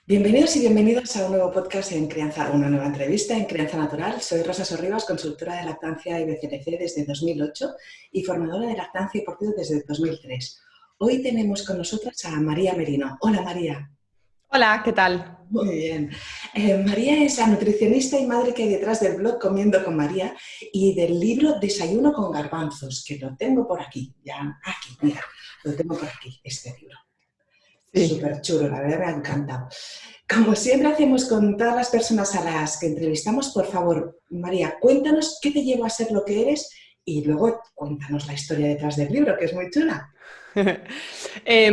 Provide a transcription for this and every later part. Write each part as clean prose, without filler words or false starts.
Bienvenidos y bienvenidas a un nuevo podcast en Crianza, una nueva entrevista en Crianza Natural. Soy Rosa Sorribas, consultora de lactancia y BCLC desde 2008 y formadora de lactancia y porteo desde 2003. Hoy tenemos con nosotras a María Merino. Hola María. Hola, ¿qué tal? Muy bien. María es la nutricionista y madre que hay detrás del blog Comiendo con María y del libro Desayuno con garbanzos, que lo tengo por aquí. Ya, aquí, mira, lo tengo por aquí, este libro. Sí. Súper chulo, la verdad me ha encantado. Como siempre hacemos con todas las personas a las que entrevistamos, por favor, María, cuéntanos qué te llevó a ser lo que eres y luego cuéntanos la historia detrás del libro, que es muy chula.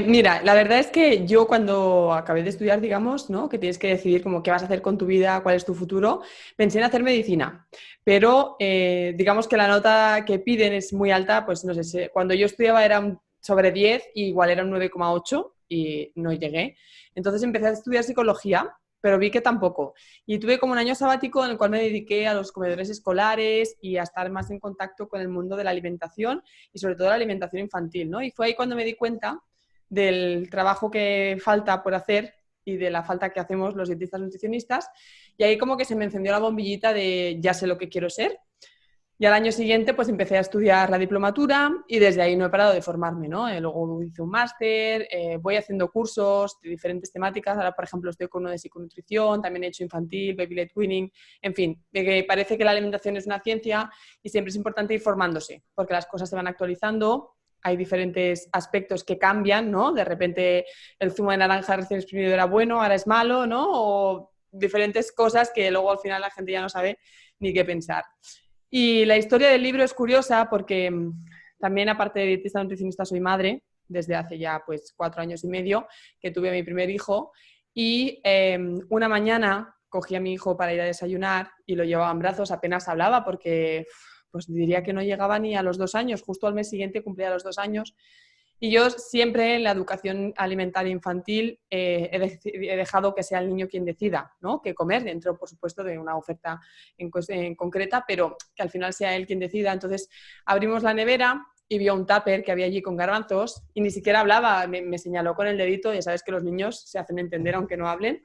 Mira, la verdad es que yo cuando acabé de estudiar, digamos, ¿no? Que tienes que decidir como qué vas a hacer con tu vida, cuál es tu futuro, pensé en hacer medicina, pero digamos que la nota que piden es muy alta, pues no sé, cuando yo estudiaba era sobre 10 y igual era un 9,8 y no llegué. Entonces empecé a estudiar psicología, pero vi que tampoco. Y tuve como un año sabático en el cual me dediqué a los comedores escolares y a estar más en contacto con el mundo de la alimentación y sobre todo la alimentación infantil, ¿no? Y fue ahí cuando me di cuenta del trabajo que falta por hacer y de la falta que hacemos los dietistas nutricionistas, y ahí como que se me encendió la bombillita de ya sé lo que quiero ser. Y al año siguiente pues empecé a estudiar la diplomatura y desde ahí no he parado de formarme, ¿no? Luego hice un máster, voy haciendo cursos de diferentes temáticas. Ahora, por ejemplo, estoy con uno de psiconutrición, también he hecho infantil, baby led weaning, en fin, de que parece que la alimentación es una ciencia y siempre es importante ir formándose porque las cosas se van actualizando. Hay diferentes aspectos que cambian, ¿no? De repente el zumo de naranja recién exprimido era bueno, ahora es malo, ¿no? O diferentes cosas que luego al final la gente ya no sabe ni qué pensar. Y la historia del libro es curiosa porque también, aparte de dietista nutricionista, soy madre desde hace ya pues 4 años y medio que tuve a mi primer hijo y una mañana cogí a mi hijo para ir a desayunar y lo llevaba en brazos, apenas hablaba porque pues diría que no llegaba ni a los 2 años, justo al mes siguiente cumplía los 2 años. Y yo siempre en la educación alimentaria infantil he dejado que sea el niño quien decida, ¿no? Qué comer, dentro, por supuesto, de una oferta en concreta, pero que al final sea él quien decida. Entonces abrimos la nevera y vio un tupper que había allí con garbanzos y ni siquiera hablaba, me señaló con el dedito, ya sabes que los niños se hacen entender aunque no hablen.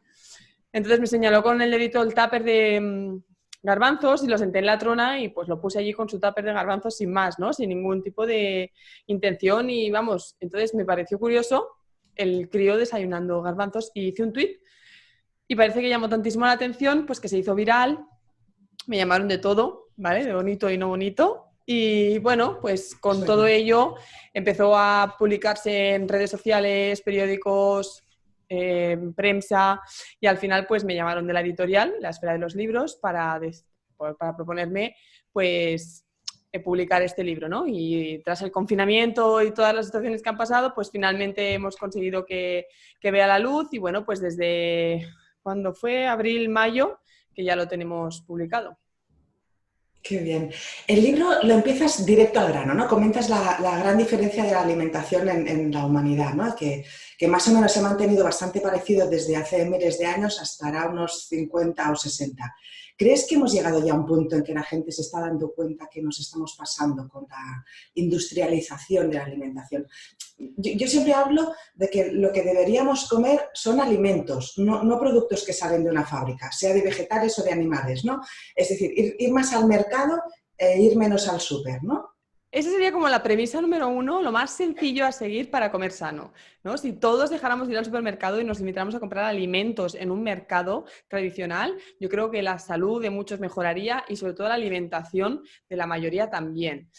Entonces me señaló con el dedito el tupper de garbanzos y lo senté en la trona y pues lo puse allí con su tupper de garbanzos sin más, ¿no? Sin ningún tipo de intención y vamos, entonces me pareció curioso el crío desayunando garbanzos y hice un tuit y parece que llamó tantísimo la atención pues que se hizo viral, me llamaron de todo, ¿vale? De bonito y no bonito. Y bueno, pues con todo Bueno, ello empezó a publicarse en redes sociales, periódicos, prensa, y al final pues me llamaron de la editorial, La Esfera de los Libros, para proponerme pues publicar este libro, ¿no? Y tras el confinamiento y todas las situaciones que han pasado, pues finalmente hemos conseguido que vea la luz y bueno, pues desde cuando fue abril, mayo, que ya lo tenemos publicado. qué bien. El libro lo empiezas directo al grano, ¿no? Comentas la gran diferencia de la alimentación en la humanidad, ¿no? Que más o menos se ha mantenido bastante parecido desde hace miles de años hasta ahora unos 50 o 60. ¿Crees que hemos llegado ya a un punto en que la gente se está dando cuenta que nos estamos pasando con la industrialización de la alimentación? Yo siempre hablo de que lo que deberíamos comer son alimentos, no productos que salen de una fábrica, sea de vegetales o de animales, ¿no? Es decir, ir más al mercado e ir menos al súper, ¿no? Esa sería como la premisa número uno, lo más sencillo a seguir para comer sano, ¿no? Si todos dejáramos de ir al supermercado y nos limitáramos a comprar alimentos en un mercado tradicional, yo creo que la salud de muchos mejoraría y sobre todo la alimentación de la mayoría también.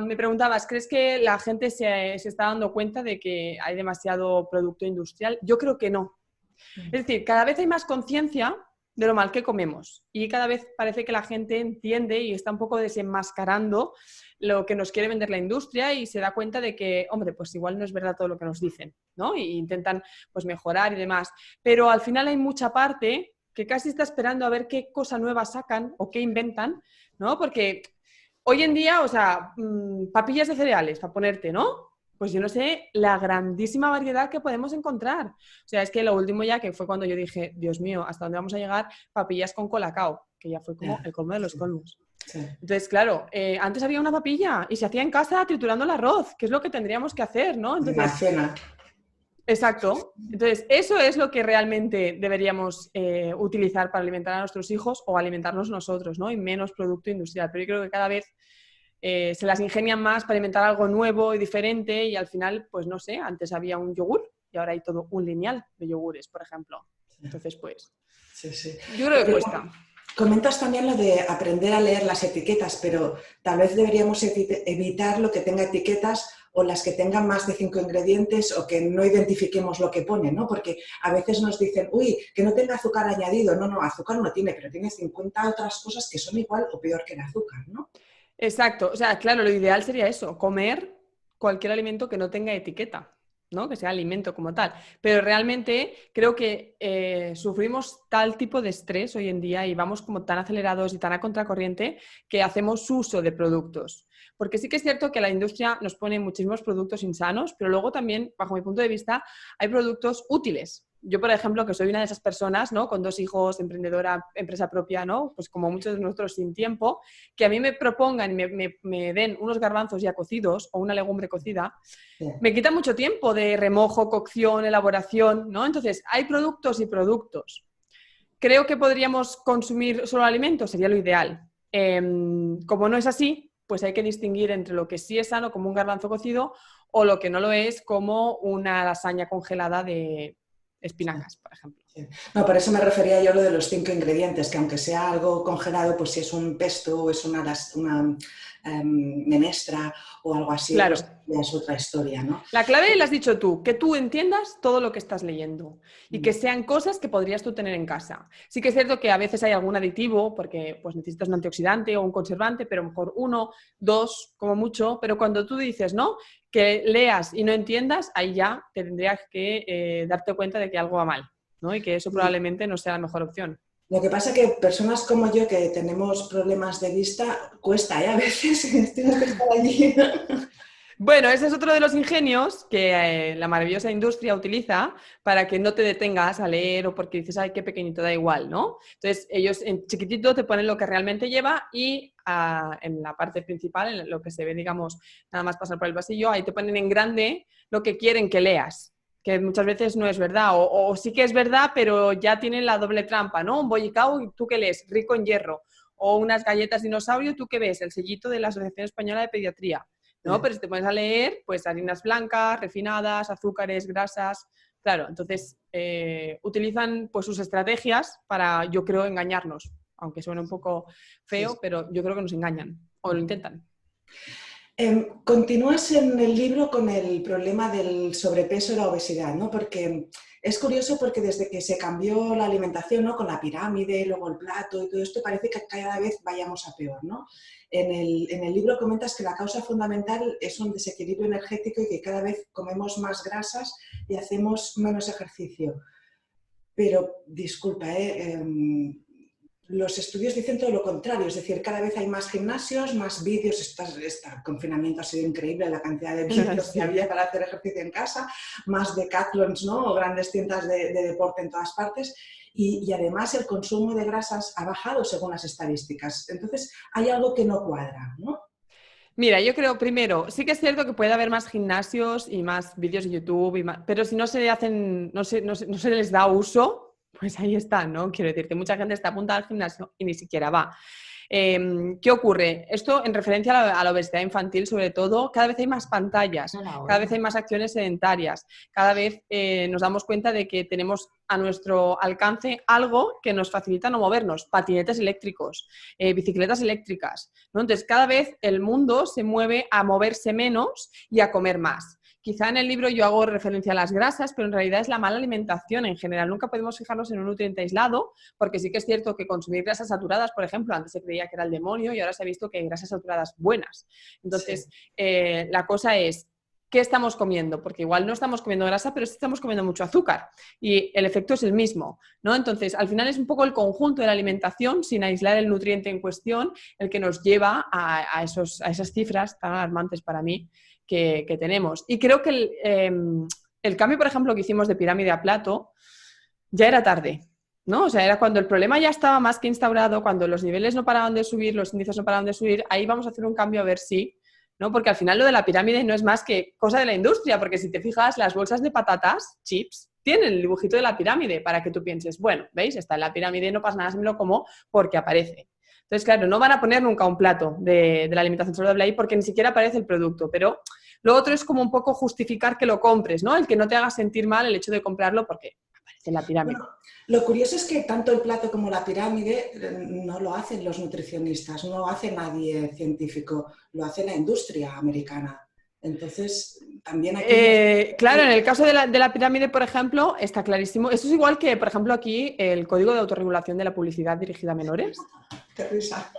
Me preguntabas, ¿crees que la gente se está dando cuenta de que hay demasiado producto industrial? Yo creo que no. Es decir, cada vez hay más conciencia de lo mal que comemos y cada vez parece que la gente entiende y está un poco desenmascarando lo que nos quiere vender la industria y se da cuenta de que, hombre, pues igual no es verdad todo lo que nos dicen, ¿no? Y intentan pues mejorar y demás. Pero al final hay mucha parte que casi está esperando a ver qué cosa nueva sacan o qué inventan, ¿no? Porque hoy en día, o sea, papillas de cereales, para ponerte, ¿no? Pues yo no sé la grandísima variedad que podemos encontrar. O sea, es que lo último ya que fue cuando yo dije, Dios mío, ¿hasta dónde vamos a llegar? Papillas con colacao, que ya fue como Ya, el colmo de los sí, colmos. sí. Entonces, claro, antes había una papilla y se hacía en casa triturando el arroz, que es lo que tendríamos que hacer, ¿no? Me Entonces, imagino. Exacto. Entonces, eso es lo que realmente deberíamos utilizar para alimentar a nuestros hijos o alimentarnos nosotros, ¿no? Y menos producto industrial. Pero yo creo que cada vez se las ingenian más para inventar algo nuevo y diferente y al final, pues no sé, antes había un yogur y ahora hay todo un lineal de yogures, por ejemplo. Entonces, pues, Sí, sí. yo creo que cuesta. Comentas también lo de aprender a leer las etiquetas, pero tal vez deberíamos evitar lo que tenga etiquetas o las que tengan más de 5 ingredientes o que no identifiquemos lo que pone, ¿no? Porque a veces nos dicen, uy, que no tenga azúcar añadido. No, no, azúcar no tiene, pero tiene 50 otras cosas que son igual o peor que el azúcar, ¿no? Exacto. O sea, claro, lo ideal sería eso, comer cualquier alimento que no tenga etiqueta, ¿no? Que sea alimento como tal. Pero realmente creo que sufrimos tal tipo de estrés hoy en día y vamos como tan acelerados y tan a contracorriente que hacemos uso de productos. Porque sí que es cierto que la industria nos pone muchísimos productos insanos, pero luego también, bajo mi punto de vista, hay productos útiles. Yo, por ejemplo, que soy una de esas personas, ¿no? Con 2 hijos, emprendedora, empresa propia, ¿no? Pues como muchos de nosotros sin tiempo, que a mí me propongan y me den unos garbanzos ya cocidos o una legumbre cocida, Sí. me quita mucho tiempo de remojo, cocción, elaboración, ¿no? Entonces, hay productos y productos. Creo que podríamos consumir solo alimentos, sería lo ideal. Como no es así, pues hay que distinguir entre lo que sí es sano, como un garbanzo cocido, o lo que no lo es, como una lasaña congelada de espinacas, por ejemplo. Sí. No, por eso me refería yo a lo de los 5 ingredientes, que aunque sea algo congelado, pues si es un pesto o es una menestra o algo así, Claro. pues ya es otra historia, ¿no? La clave la has dicho tú, que tú entiendas todo lo que estás leyendo y que sean cosas que podrías tú tener en casa. Sí que es cierto que a veces hay algún aditivo porque pues necesitas un antioxidante o un conservante, pero mejor 1, 2 como mucho, pero cuando tú dices, ¿no? Que leas y no entiendas, ahí ya tendrías que darte cuenta de que algo va mal, ¿no? Y que eso Sí. probablemente no sea la mejor opción. Lo que pasa es que personas como yo que tenemos problemas de vista, cuesta, ¿eh? A veces tengo que estar allí. Bueno, ese es otro de los ingenios que la maravillosa industria utiliza para que no te detengas a leer o porque dices, ay, qué pequeñito, da igual, ¿no? Entonces, ellos en chiquitito te ponen lo que realmente lleva y en la parte principal, en lo que se ve, digamos, nada más pasar por el pasillo, ahí te ponen en grande lo que quieren que leas, que muchas veces no es verdad, o sí que es verdad, pero ya tienen la doble trampa, ¿no? Un bollicao, ¿y tú qué lees? Rico en hierro. O unas galletas dinosaurio, ¿tú qué ves? El sellito de la Asociación Española de Pediatría. ¿No? Pero si te pones a leer, pues harinas blancas, refinadas, azúcares, grasas, claro, entonces utilizan pues sus estrategias para, yo creo, engañarnos, aunque suene un poco Sí. feo, pero yo creo que nos engañan, o lo intentan. Continúas en el libro con el problema del sobrepeso y la obesidad, ¿no? Porque es curioso porque desde que se cambió la alimentación, ¿no? Con la pirámide, luego el plato y todo esto, parece que cada vez vayamos a peor, ¿no? En el libro comentas que la causa fundamental es un desequilibrio energético y que cada vez comemos más grasas y hacemos menos ejercicio. Pero, disculpa, los estudios dicen todo lo contrario, es decir, cada vez hay más gimnasios, más vídeos, este confinamiento ha sido increíble la cantidad de vídeos que Sí. había para hacer ejercicio en casa, más decathlons, ¿no? O grandes tiendas de deporte en todas partes, y además el consumo de grasas ha bajado según las estadísticas. Entonces, hay algo que no cuadra, ¿no? Mira, yo creo, primero, sí que es cierto que puede haber más gimnasios y más vídeos de YouTube, pero si no se hacen, no se les da uso, pues ahí están, ¿no? Quiero decirte, mucha gente está apuntada al gimnasio y ni siquiera va. ¿Qué ocurre? Esto en referencia a la obesidad infantil, sobre todo, cada vez hay más pantallas, cada vez hay más acciones sedentarias, cada vez nos damos cuenta de que tenemos a nuestro alcance algo que nos facilita no movernos, patinetes eléctricos, bicicletas eléctricas, ¿no? Entonces, cada vez el mundo se mueve a moverse menos y a comer más. Quizá en el libro yo hago referencia a las grasas, pero en realidad es la mala alimentación en general. Nunca podemos fijarnos en un nutriente aislado, porque sí que es cierto que consumir grasas saturadas, por ejemplo, antes se creía que era el demonio y ahora se ha visto que hay grasas saturadas buenas. Entonces, sí. La cosa es, ¿qué estamos comiendo? Porque igual no estamos comiendo grasa, pero sí estamos comiendo mucho azúcar y el efecto es el mismo, ¿no? Entonces, al final es un poco el conjunto de la alimentación, sin aislar el nutriente en cuestión, el que nos lleva a esas cifras tan alarmantes para mí que tenemos. Y creo que el cambio, por ejemplo, que hicimos de pirámide a plato, ya era tarde, ¿no? O sea, era cuando el problema ya estaba más que instaurado, cuando los niveles no paraban de subir, los índices no paraban de subir, ahí vamos a hacer un cambio a ver si ¿no? Porque al final lo de la pirámide no es más que cosa de la industria, porque si te fijas, las bolsas de patatas, chips, tienen el dibujito de la pirámide para que tú pienses, bueno, ¿veis? Está en la pirámide, no pasa nada si me lo como porque aparece. Entonces, claro, no van a poner nunca un plato de la alimentación saludable ahí porque ni siquiera aparece el producto, pero lo otro es como un poco justificar que lo compres, ¿no? El que no te haga sentir mal el hecho de comprarlo porque aparece en la pirámide. Bueno, lo curioso es que tanto el plato como la pirámide no lo hacen los nutricionistas, no lo hace nadie científico, lo hace la industria americana. Entonces, también aquí... Claro, en el caso de la pirámide, por ejemplo, está clarísimo. Eso es igual que, por ejemplo, aquí el Código de Autorregulación de la Publicidad dirigida a menores. Qué risa.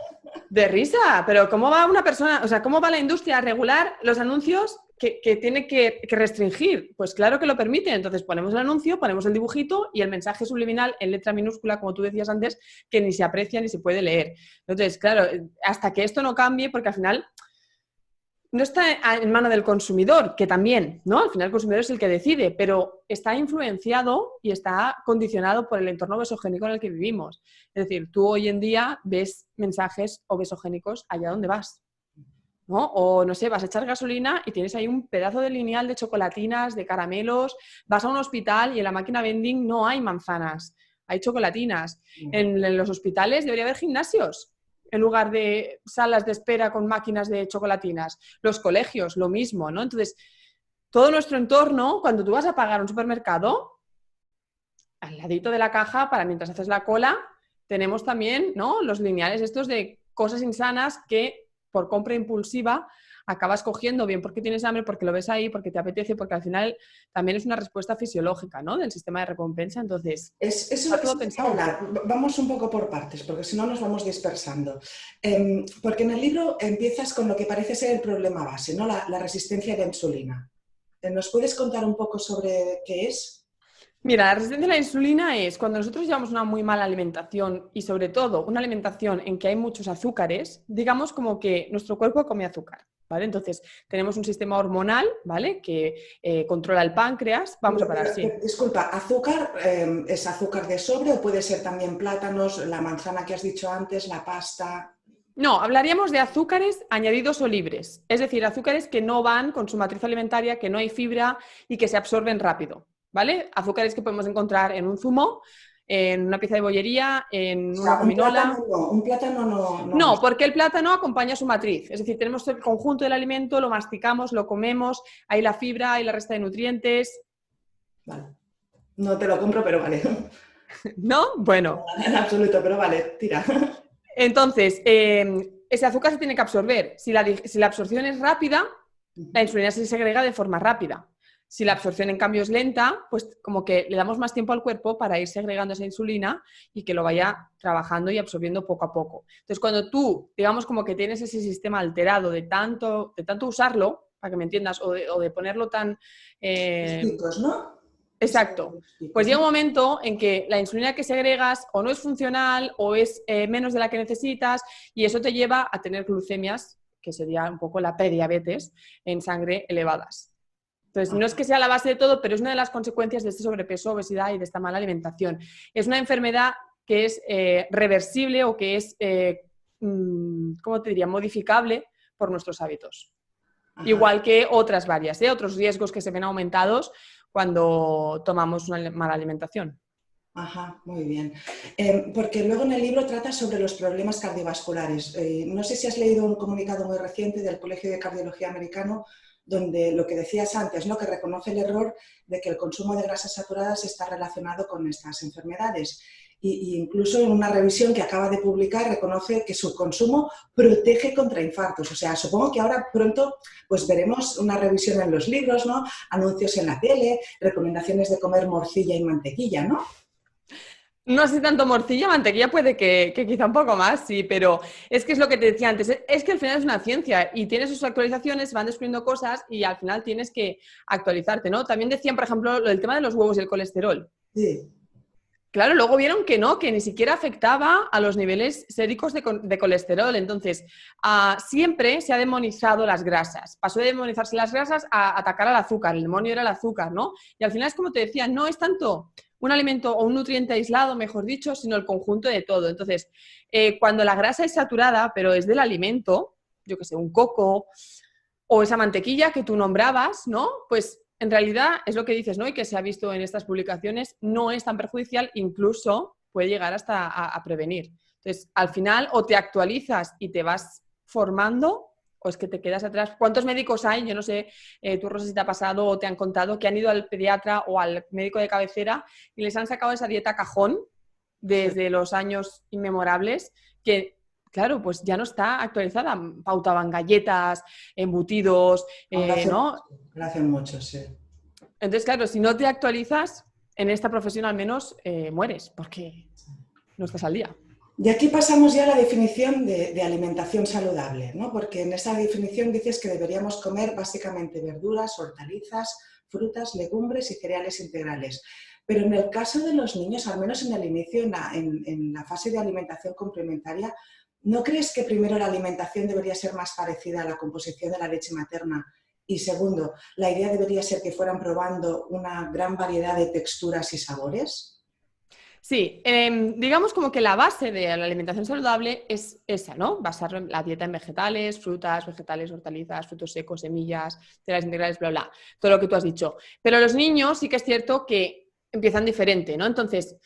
De risa, pero ¿cómo va una persona, o sea, cómo va la industria a regular los anuncios que tiene que restringir? Pues claro que lo permite, entonces ponemos el anuncio, ponemos el dibujito y el mensaje subliminal en letra minúscula, como tú decías antes, que ni se aprecia ni se puede leer. Entonces, claro, hasta que esto no cambie, porque al final no está en mano del consumidor, que también, ¿no? Al final el consumidor es el que decide, pero está influenciado y está condicionado por el entorno obesogénico en el que vivimos. Es decir, tú hoy en día ves mensajes obesogénicos allá donde vas, ¿no? O, no sé, vas a echar gasolina y tienes ahí un pedazo de lineal de chocolatinas, de caramelos, vas a un hospital y en la máquina vending no hay manzanas, hay chocolatinas. En los hospitales debería haber gimnasios en lugar de salas de espera con máquinas de chocolatinas. Los colegios, lo mismo, ¿no? Entonces, todo nuestro entorno, cuando tú vas a pagar un supermercado, al ladito de la caja, para mientras haces la cola, tenemos también, ¿no?, los lineales estos de cosas insanas que por compra impulsiva acabas cogiendo, bien porque tienes hambre, porque lo ves ahí, porque te apetece, porque al final también es una respuesta fisiológica, ¿no?, del sistema de recompensa. Entonces, está todo pensado. Hablar. Vamos un poco por partes, porque si no nos vamos dispersando. Porque en el libro empiezas con lo que parece ser el problema base, ¿no?, la resistencia a la insulina. ¿Nos puedes contar un poco sobre qué es? Mira, la resistencia a la insulina es cuando nosotros llevamos una muy mala alimentación y sobre todo una alimentación en que hay muchos azúcares, digamos como que nuestro cuerpo come azúcar, ¿vale? Entonces tenemos un sistema hormonal, ¿vale?, que controla el páncreas. Vamos a parar, sí. Disculpa, ¿azúcar es azúcar de sobre o puede ser también plátanos, la manzana que has dicho antes, la pasta? No, hablaríamos de azúcares añadidos o libres, es decir, azúcares que no van con su matriz alimentaria, que no hay fibra y que se absorben rápido, ¿vale? Azúcares que podemos encontrar en un zumo, en una pieza de bollería, en una gominola. Un plátano no. No, porque el plátano acompaña su matriz, es decir, tenemos el conjunto del alimento, lo masticamos, lo comemos, hay la fibra, hay la resta de nutrientes. Vale. No te lo compro, pero vale. ¿No? Bueno. En absoluto, pero vale, tira. Entonces, ese azúcar se tiene que absorber. Si la absorción es rápida, la insulina se segrega de forma rápida. Si la absorción, en cambio, es lenta, pues como que le damos más tiempo al cuerpo para ir segregando esa insulina y que lo vaya trabajando y absorbiendo poco a poco. Entonces, cuando tú, digamos, como que tienes ese sistema alterado de tanto usarlo, para que me entiendas, o de ponerlo tan... Picos, ¿no? Exacto. Pues llega un momento en que la insulina que segregas o no es funcional o es menos de la que necesitas y eso te lleva a tener glucemias, que sería un poco la prediabetes, en sangre elevadas. Entonces, no es que sea la base de todo, pero es una de las consecuencias de este sobrepeso, obesidad y de esta mala alimentación. Es una enfermedad que es reversible o que es, ¿cómo te diría?, modificable por nuestros hábitos. Ajá. Igual que otras varias, otros riesgos que se ven aumentados cuando tomamos una mala alimentación. Ajá, muy bien. Porque luego en el libro trata sobre los problemas cardiovasculares. No sé si has leído un comunicado muy reciente del Colegio de Cardiología Americano, donde lo que decías antes, ¿no?, que reconoce el error de que el consumo de grasas saturadas está relacionado con estas enfermedades. Y incluso en una revisión que acaba de publicar reconoce que su consumo protege contra infartos. O sea, supongo que ahora pronto pues veremos una revisión en los libros, ¿no?, anuncios en la tele, recomendaciones de comer morcilla y mantequilla, ¿no? No sé tanto morcilla, mantequilla puede que quizá un poco más, sí, pero es que es lo que te decía antes, es que al final es una ciencia y tiene sus actualizaciones, van descubriendo cosas y al final tienes que actualizarte, ¿no? También decían, por ejemplo, lo del tema de los huevos y el colesterol. Sí. Claro, luego vieron que no, que ni siquiera afectaba a los niveles séricos de colesterol. Entonces, siempre se ha demonizado las grasas. Pasó de demonizarse las grasas a atacar al azúcar. El demonio era el azúcar, ¿no? Y al final es como te decía, no es tanto un alimento o un nutriente aislado, mejor dicho, sino el conjunto de todo. Entonces, cuando la grasa es saturada, pero es del alimento, yo qué sé, un coco, O esa mantequilla que tú nombrabas, ¿no? Pues en realidad es lo que dices, ¿no? Y que se ha visto en estas publicaciones, no es tan perjudicial, incluso puede llegar hasta a prevenir. Entonces, al final, o te actualizas y te vas formando, o es que te quedas atrás. ¿Cuántos médicos hay? Yo no sé, tú, Rosa, si te ha pasado o te han contado que han ido al pediatra o al médico de cabecera y les han sacado esa dieta cajón desde los años inmemorables que, claro, pues ya no está actualizada. Pautaban galletas, embutidos, ¿no? Lo hacen mucho, sí. Entonces, claro, si no te actualizas, en esta profesión al menos mueres, porque no estás al día. Y aquí pasamos ya a la definición de alimentación saludable, ¿no? Porque en esa definición dices que deberíamos comer básicamente verduras, hortalizas, frutas, legumbres y cereales integrales. Pero en el caso de los niños, al menos en el inicio, en la fase de alimentación complementaria, ¿no crees que primero la alimentación debería ser más parecida a la composición de la leche materna? Y segundo, la idea debería ser que fueran probando una gran variedad de texturas y sabores. Sí, digamos como que la base de la alimentación saludable es esa, ¿no? Basar la dieta en vegetales, frutas, vegetales, hortalizas, frutos secos, semillas, cereales integrales, bla, bla, todo lo que tú has dicho. Pero los niños sí que es cierto que empiezan diferente, ¿no? Entonces,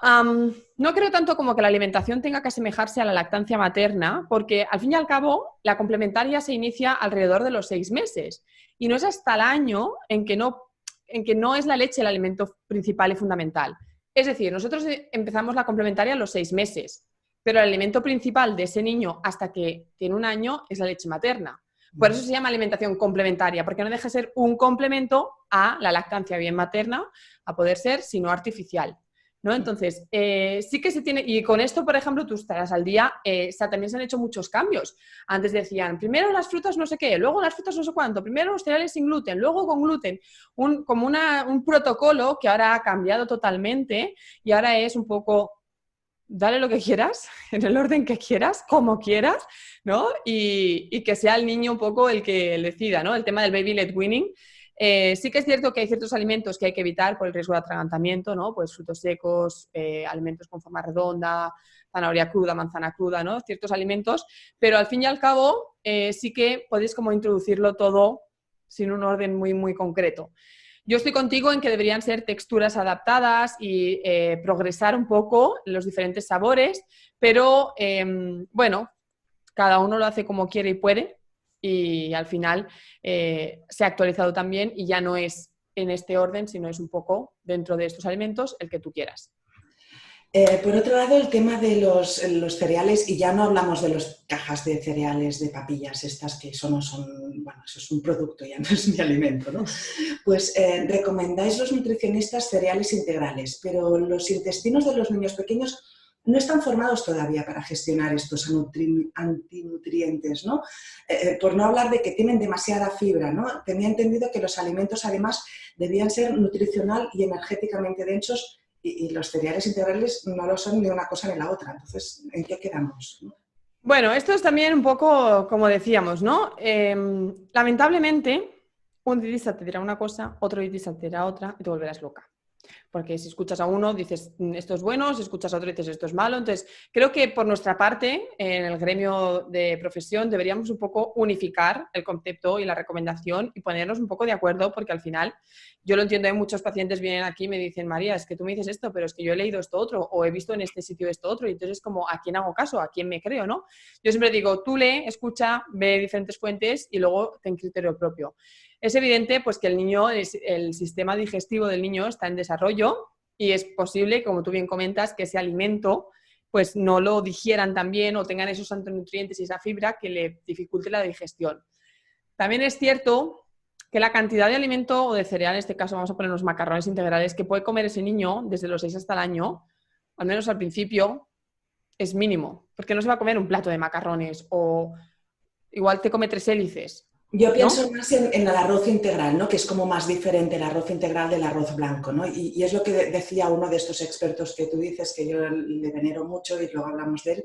no creo tanto como que la alimentación tenga que asemejarse a la lactancia materna, porque al fin y al cabo la complementaria se inicia alrededor de los 6 meses y no es hasta el año en que no es la leche el alimento principal y fundamental. Es decir, nosotros empezamos la complementaria a los 6 meses, pero el alimento principal de ese niño hasta que tiene 1 año es la leche materna. Por eso se llama alimentación complementaria, porque no deja de ser un complemento a la lactancia bien materna, a poder ser, sino artificial, ¿no? Entonces, sí que se tiene, y con esto, por ejemplo, tú estarás al día, también se han hecho muchos cambios. Antes decían, primero las frutas no sé qué, luego las frutas no sé cuánto, primero los cereales sin gluten, luego con gluten, como un protocolo que ahora ha cambiado totalmente y ahora es un poco, dale lo que quieras, en el orden que quieras, como quieras, ¿no? Y que sea el niño un poco el que decida, ¿no? El tema del baby led weaning. Sí que es cierto que hay ciertos alimentos que hay que evitar por el riesgo de atragantamiento, ¿no? Pues frutos secos, alimentos con forma redonda, zanahoria cruda, manzana cruda, ¿no? Ciertos alimentos, pero al fin y al cabo sí que podéis como introducirlo todo sin un orden muy, muy concreto. Yo estoy contigo en que deberían ser texturas adaptadas y progresar un poco los diferentes sabores, pero bueno, cada uno lo hace como quiere y puede y al final se ha actualizado también y ya no es en este orden, sino es un poco dentro de estos alimentos el que tú quieras. Por otro lado, el tema de los cereales, y ya no hablamos de las cajas de cereales, de papillas, estas que eso no son, bueno, eso es un producto, ya no es ni alimento, ¿no? Pues recomendáis los nutricionistas cereales integrales, pero los intestinos de los niños pequeños no están formados todavía para gestionar estos antinutrientes, ¿no? Por no hablar de que tienen demasiada fibra, ¿no? Tenía entendido que los alimentos además debían ser nutricional y energéticamente densos y los cereales integrales no lo son ni una cosa ni la otra. Entonces, ¿en qué quedamos? Bueno, esto es también un poco como decíamos, ¿no? Lamentablemente, un dietista te dirá una cosa, otro dietista te dirá otra y te volverás loca. Porque si escuchas a uno dices esto es bueno, si escuchas a otro dices esto es malo. Entonces, creo que por nuestra parte, en el gremio de profesión, deberíamos un poco unificar el concepto y la recomendación y ponernos un poco de acuerdo, porque al final, yo lo entiendo, hay muchos pacientes vienen aquí y me dicen, María, es que tú me dices esto, pero es que yo he leído esto otro, o he visto en este sitio esto otro, y entonces es como, ¿a quién hago caso? ¿A quién me creo? ¿No? Yo siempre digo, tú lee, escucha, ve diferentes fuentes y luego ten criterio propio. Es evidente pues, que el sistema digestivo del niño está en desarrollo y es posible, como tú bien comentas, que ese alimento pues, no lo digieran tan bien o tengan esos antinutrientes y esa fibra que le dificulte la digestión. También es cierto que la cantidad de alimento o de cereal, en este caso vamos a poner los macarrones integrales, que puede comer ese niño desde los 6 hasta el año, al menos al principio, es mínimo, porque no se va a comer un plato de macarrones o igual te come 3 hélices. Yo pienso ¿No? más en el arroz integral, ¿no? Que es como más diferente el arroz integral del arroz blanco, ¿no? Y es lo que decía uno de estos expertos que tú dices, que yo le venero mucho y luego hablamos de él,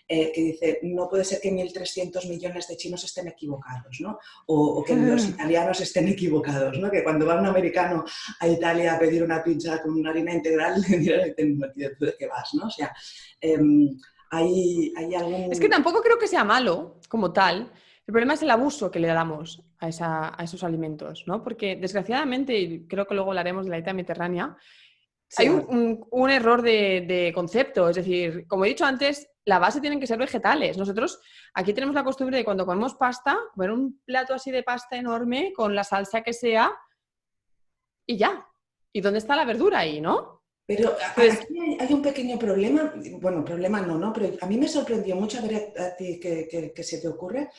que dice, no puede ser que 1.300 millones de chinos estén equivocados, ¿no? O que los italianos estén equivocados, ¿no? Que cuando va un americano a Italia a pedir una pizza con una harina integral, le dirán, ¿tú de qué vas, no? O sea, hay algún... Es que tampoco creo que sea malo como tal, El problema es el abuso que le damos a esos alimentos, ¿no? Porque desgraciadamente, y creo que luego hablaremos de la dieta mediterránea, Sí, hay un error de concepto. Es decir, como he dicho antes, la base tienen que ser vegetales. Nosotros aquí tenemos la costumbre de cuando comemos pasta, comer un plato así de pasta enorme con la salsa que sea y ya. ¿Y dónde está la verdura ahí, no? pero Entonces, aquí hay un pequeño problema, bueno, problema no, ¿no? Pero a mí me sorprendió mucho, a ver a ti qué se te ocurre,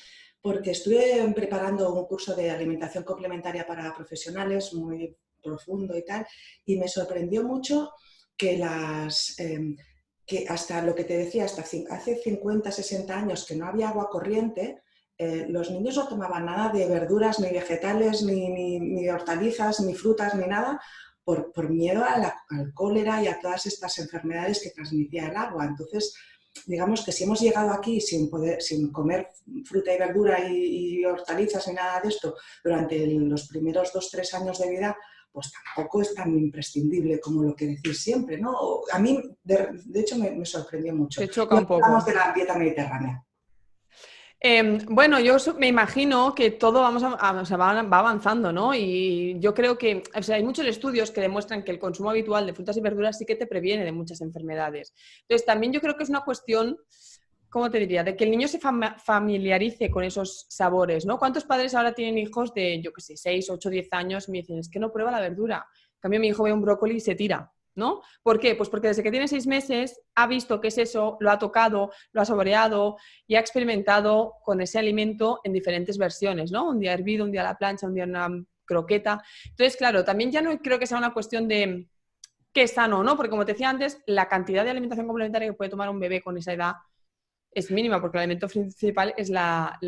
porque estuve preparando un curso de alimentación complementaria para profesionales muy profundo y tal, y me sorprendió mucho que que hasta lo que te decía, hasta hace 50, 60 años que no había agua corriente, los niños no tomaban nada de verduras, ni vegetales, ni hortalizas, ni frutas, ni nada, por miedo al cólera y a todas estas enfermedades que transmitía el agua. Entonces, digamos que si hemos llegado aquí sin comer fruta y verdura y hortalizas ni nada de esto durante los primeros 2, 3 años de vida, pues tampoco es tan imprescindible como lo que decís siempre, ¿no? A mí, de hecho, me sorprendió mucho. te choca Y un hablamos de poco. la dieta mediterránea. Bueno, me imagino que todo o sea, va avanzando, ¿no? Y yo creo que, o sea, hay muchos estudios que demuestran que el consumo habitual de frutas y verduras sí que te previene de muchas enfermedades. Entonces, también yo creo que es una cuestión, ¿cómo te diría?, de que el niño se familiarice con esos sabores, ¿no? ¿Cuántos padres ahora tienen hijos de, yo qué sé, 6, 8, 10 años y me dicen, es que no prueba la verdura? En cambio, mi hijo ve un brócoli y se tira, ¿no? ¿Por qué? Pues porque desde que tiene 6 meses ha visto qué es eso, lo ha tocado, lo ha saboreado y ha experimentado con ese alimento en diferentes versiones, ¿no? Un día hervido, un día a la plancha, un día en una croqueta. Entonces, claro, también ya no creo que sea una cuestión de qué es sano o no, porque como te decía antes, la cantidad de alimentación complementaria que puede tomar un bebé con esa edad es mínima, porque el alimento principal es la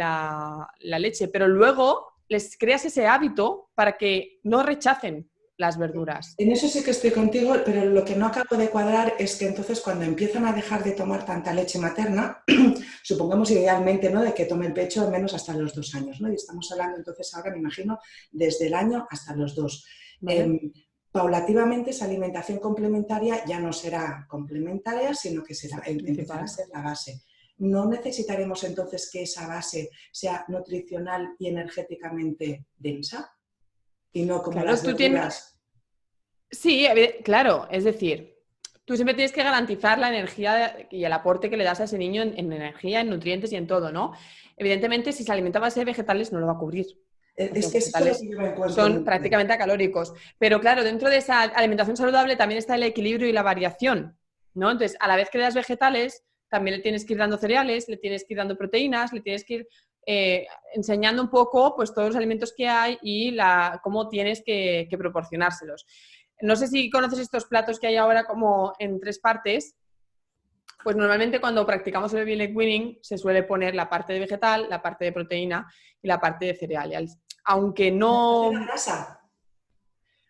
leche, pero luego les creas ese hábito para que no rechacen las verduras. En eso sí que estoy contigo, pero lo que no acabo de cuadrar es que entonces cuando empiezan a dejar de tomar tanta leche materna, supongamos idealmente, ¿no?, de que tomen pecho al menos hasta los 2 años, ¿no? Y estamos hablando entonces ahora, me imagino, desde el año hasta los 2. ¿Vale? Paulativamente esa alimentación complementaria ya no será complementaria, sino que empezará a Principal. ser la base. ¿No necesitaremos entonces que esa base sea nutricional y energéticamente densa? Y no como Claro, las tú tienes... verduras. Sí, claro, es decir, tú siempre tienes que garantizar la energía y el aporte que le das a ese niño en energía, en nutrientes y en todo, ¿no? Evidentemente, si se alimenta a base de vegetales, no lo va a cubrir, porque Es los que eso es lo vegetales que yo me encuentro son muy mal. prácticamente acalóricos. Pero claro, dentro de esa alimentación saludable también está el equilibrio y la variación, ¿no? Entonces, a la vez que le das vegetales, también le tienes que ir dando cereales, le tienes que ir dando proteínas, le tienes que ir enseñando un poco pues, todos los alimentos que hay y cómo tienes que proporcionárselos. No sé si conoces estos platos que hay ahora como en 3 partes. Pues normalmente cuando practicamos el baby led weaning se suele poner la parte de vegetal, la parte de proteína y la parte de cereales. Aunque ¿De la no... grasa?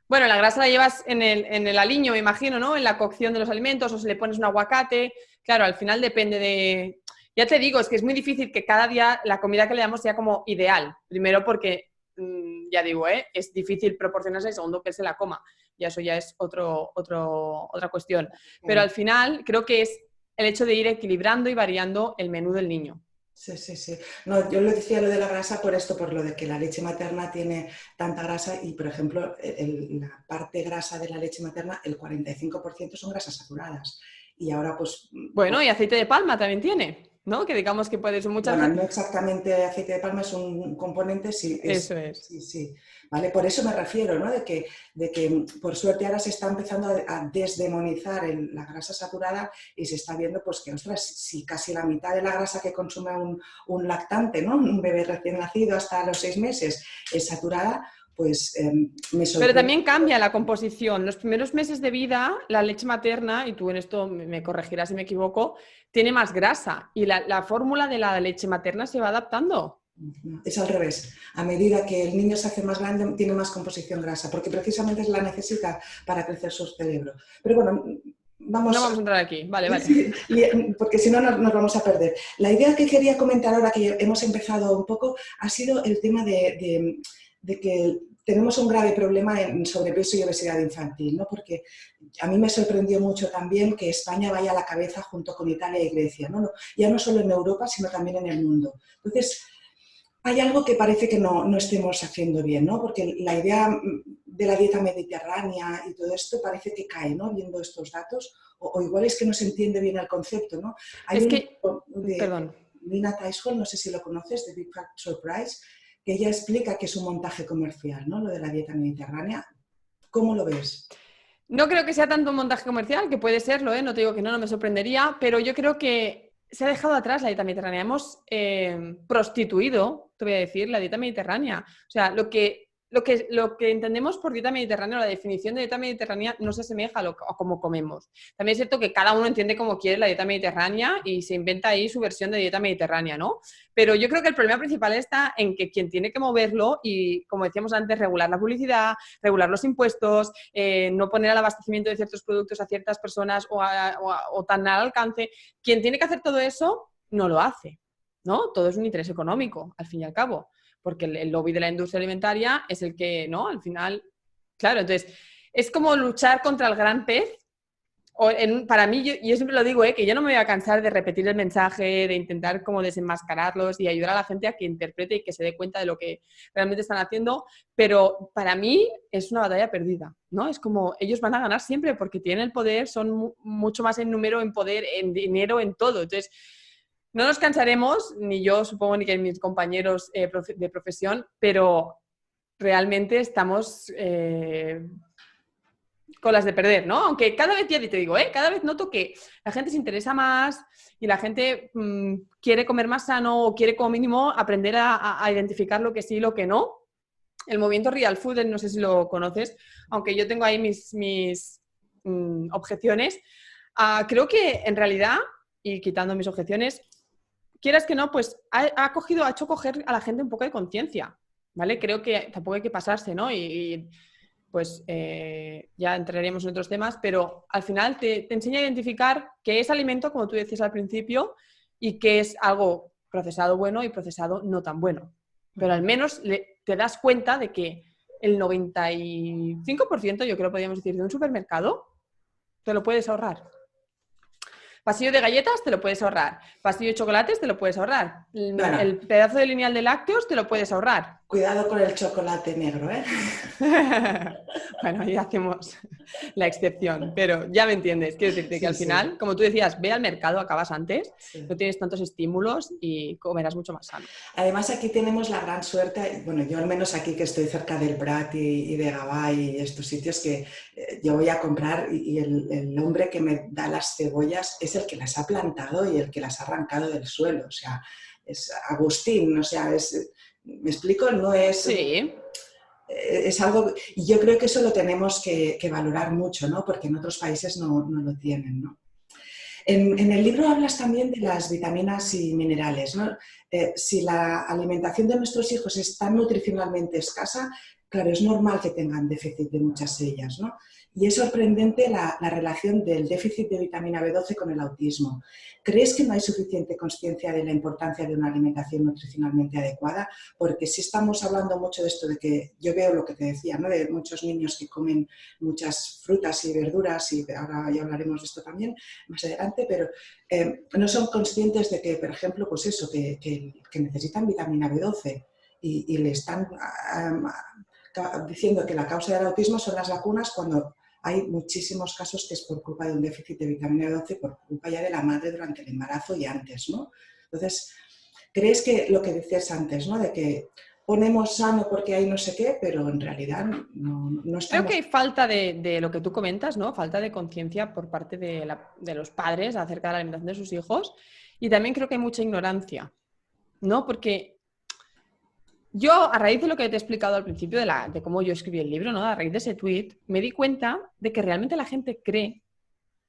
Bueno, la grasa la llevas en el aliño, me imagino, ¿no? En la cocción de los alimentos, o si le pones un aguacate. Claro, al final depende de... Ya te digo, es que es muy difícil que cada día la comida que le damos sea como ideal. Primero porque, ya digo, es difícil proporcionarse, y segundo que él se la coma. Y eso ya es otra cuestión. Pero Claro. al final creo que es el hecho de ir equilibrando y variando el menú del niño. Sí, sí, sí. No, yo lo decía lo de la grasa por esto, por lo de que la leche materna tiene tanta grasa y, por ejemplo, la parte grasa de la leche materna, el 45% son grasas saturadas. Y ahora, pues, Bueno, y aceite de palma también tiene, ¿no? Que digamos que puede ser muchas... bueno, no exactamente aceite de palma es un componente, sí, Eso es. sí, sí. ¿Vale? Por eso me refiero, ¿no? De que por suerte ahora se está empezando a desdemonizar la grasa saturada y se está viendo pues que, ostras, si casi la mitad de la grasa que consume un lactante, ¿no?, un bebé recién nacido hasta los 6 meses es saturada, pues me Pero sorprende. también cambia la composición. Los primeros meses de vida, la leche materna, y tú en esto me corregirás si me equivoco, tiene más grasa y la fórmula de la leche materna se va adaptando. Es al revés. A medida que el niño se hace más grande, tiene más composición grasa, porque precisamente la necesita para crecer su cerebro. Pero bueno, No vamos, vamos a entrar aquí. Vale, vale. porque si no nos vamos a perder. La idea que quería comentar ahora que hemos empezado un poco ha sido el tema de que tenemos un grave problema en sobrepeso y obesidad infantil, ¿no? Porque a mí me sorprendió mucho también que España vaya a la cabeza junto con Italia y Grecia, ¿no? Ya no solo en Europa, sino también en el mundo. Entonces, hay algo que parece que no estemos haciendo bien, ¿no? Porque la idea de la dieta mediterránea y todo esto parece que cae, ¿no? Viendo estos datos, o igual es que no se entiende bien el concepto, ¿no? Hay Es un que, libro de perdón. Lina Teisholm, no sé si lo conoces, de Big Fat Surprise, que ella explica que es un montaje comercial, ¿no? Lo de la dieta mediterránea. ¿Cómo lo ves? No creo que sea tanto un montaje comercial, que puede serlo, ¿eh? No te digo que no me sorprendería, pero yo creo que se ha dejado atrás la dieta mediterránea. Hemos prostituido, te voy a decir, la dieta mediterránea. O sea, lo que entendemos por dieta mediterránea, la definición de dieta mediterránea no se asemeja a cómo comemos. También es cierto que cada uno entiende cómo quiere la dieta mediterránea y se inventa ahí su versión de dieta mediterránea, ¿no? Pero yo creo que el problema principal está en que quien tiene que moverlo y, como decíamos antes, regular la publicidad, regular los impuestos, no poner al abastecimiento de ciertos productos a ciertas personas o tan al alcance. Quien tiene que hacer todo eso no lo hace, ¿no? Todo es un interés económico, al fin y al cabo, porque el lobby de la industria alimentaria es el que, ¿no? Al final, claro, entonces es como luchar contra el gran pez. Para mí, yo siempre lo digo, que yo no me voy a cansar de repetir el mensaje, de intentar como desenmascararlos y ayudar a la gente a que interprete y que se dé cuenta de lo que realmente están haciendo, pero para mí es una batalla perdida, ¿no? Es como ellos van a ganar siempre porque tienen el poder, son mucho más en número, en poder, en dinero, en todo. Entonces, no nos cansaremos, ni yo supongo, ni que mis compañeros de profesión, pero realmente estamos con las de perder, ¿no? Aunque cada vez, ya te digo, cada vez noto que la gente se interesa más y la gente quiere comer más sano o quiere como mínimo aprender a identificar lo que sí y lo que no. El movimiento Real Food, no sé si lo conoces, aunque yo tengo ahí mis objeciones. Creo que en realidad, y quitando mis objeciones, quieras que no, pues ha hecho coger a la gente un poco de conciencia, ¿vale? Creo que tampoco hay que pasarse, ¿no? Y pues ya entraremos en otros temas, pero al final te enseña a identificar qué es alimento, como tú decías al principio, y qué es algo procesado bueno y procesado no tan bueno. Pero al menos te das cuenta de que el 95%, yo creo que podríamos decir, de un supermercado, te lo puedes ahorrar. Pasillo de galletas te lo puedes ahorrar. Pasillo de chocolates te lo puedes ahorrar. Bueno, El pedazo de lineal de lácteos te lo puedes ahorrar. cuidado con el chocolate negro, ¿eh? Bueno, ahí hacemos la excepción, pero ya me entiendes. Quiero decirte que Sí, al sí. final, como tú decías, ve al mercado, acabas antes, Sí. no tienes tantos estímulos y comerás mucho más sano. Además, aquí tenemos la gran suerte, bueno, yo al menos aquí que estoy cerca del Prat y de Gavà y estos sitios que yo voy a comprar y el hombre que me da las cebollas es el que las ha plantado y el que las ha arrancado del suelo. O sea, es Agustín, o sea, ¿me explico? No es... Sí. Es algo, y yo creo que eso lo tenemos que valorar mucho, ¿no? Porque en otros países no lo tienen, ¿no? En el libro hablas también de las vitaminas y minerales, ¿no? Si la alimentación de nuestros hijos es tan nutricionalmente escasa, claro, es normal que tengan déficit de muchas de ellas, ¿no? Y es sorprendente la relación del déficit de vitamina B12 con el autismo. ¿Crees que no hay suficiente conciencia de la importancia de una alimentación nutricionalmente adecuada? Porque sí estamos hablando mucho de esto de que yo veo lo que te decía, ¿no? De muchos niños que comen muchas frutas y verduras, y ahora ya hablaremos de esto también más adelante, pero no son conscientes de que, por ejemplo, pues eso, que necesitan vitamina B12 y le están diciendo que la causa del autismo son las vacunas cuando hay muchísimos casos que es por culpa de un déficit de vitamina B12, por culpa ya de la madre durante el embarazo y antes, ¿no? Entonces, ¿crees que lo que decías antes, ¿no? De que ponemos sano porque hay no sé qué, pero en realidad no Creo que estamos... hay falta de lo que tú comentas, ¿no? Falta de conciencia por parte de los padres acerca de la alimentación de sus hijos. Y también creo que hay mucha ignorancia, ¿no? Porque yo, a raíz de lo que te he explicado al principio de cómo yo escribí el libro, ¿no? A raíz de ese tweet, me di cuenta de que realmente la gente cree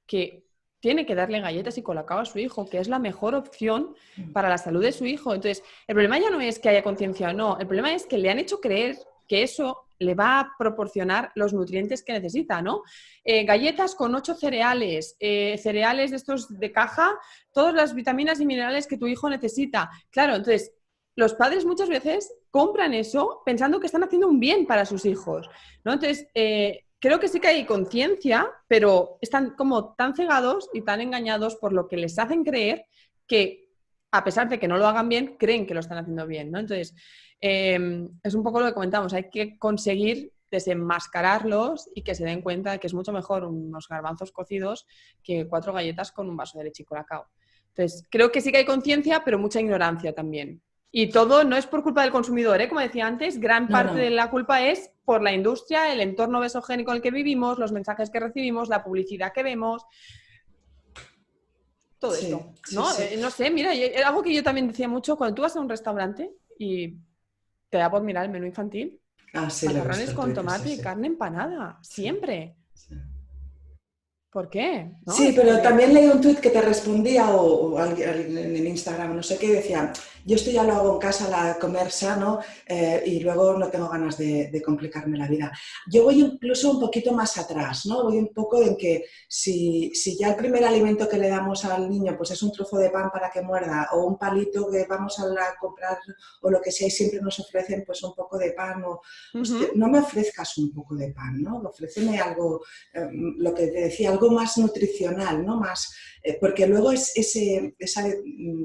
que tiene que darle galletas y colacao a su hijo, que es la mejor opción para la salud de su hijo. Entonces, el problema ya no es que haya conciencia o no, el problema es que le han hecho creer que eso le va a proporcionar los nutrientes que necesita, ¿no? Galletas con 8 cereales, cereales de estos de caja, todas las vitaminas y minerales que tu hijo necesita. Claro, entonces, los padres muchas veces compran eso pensando que están haciendo un bien para sus hijos, ¿no? Entonces, creo que sí que hay conciencia, pero están como tan cegados y tan engañados por lo que les hacen creer que a pesar de que no lo hagan bien, creen que lo están haciendo bien, ¿no? Entonces, es un poco lo que comentamos, hay que conseguir desenmascararlos y que se den cuenta de que es mucho mejor unos garbanzos cocidos que 4 galletas con un vaso de leche y colacao. Entonces, creo que sí que hay conciencia, pero mucha ignorancia también. Y todo no es por culpa del consumidor, ¿eh? Como decía antes, gran No, parte de no. la culpa es por la industria, el entorno obesogénico en el que vivimos, los mensajes que recibimos, la publicidad que vemos, todo Sí, esto, sí, ¿no? sí. No sé, mira, algo que yo también decía mucho, cuando tú vas a un restaurante y te da por mirar el menú infantil, Ah, sí, lo he visto macarrones el con tuit, sí, tomate y sí. carne empanada, Sí, siempre. sí. ¿Por qué? ¿No? Sí, Es pero porque... también leí un tuit que te respondía o alguien en Instagram, no sé qué, decía, yo esto ya lo hago en casa, comer sano y luego no tengo ganas de complicarme la vida. Yo voy incluso un poquito más atrás, ¿no? Voy un poco en que si ya el primer alimento que le damos al niño pues es un trozo de pan para que muerda o un palito que vamos a comprar o lo que sea y siempre nos ofrecen pues un poco de pan o pues, no me ofrezcas un poco de pan, ¿no? Ofréceme algo lo que te decía, algo más nutricional, ¿no? Más, porque luego esa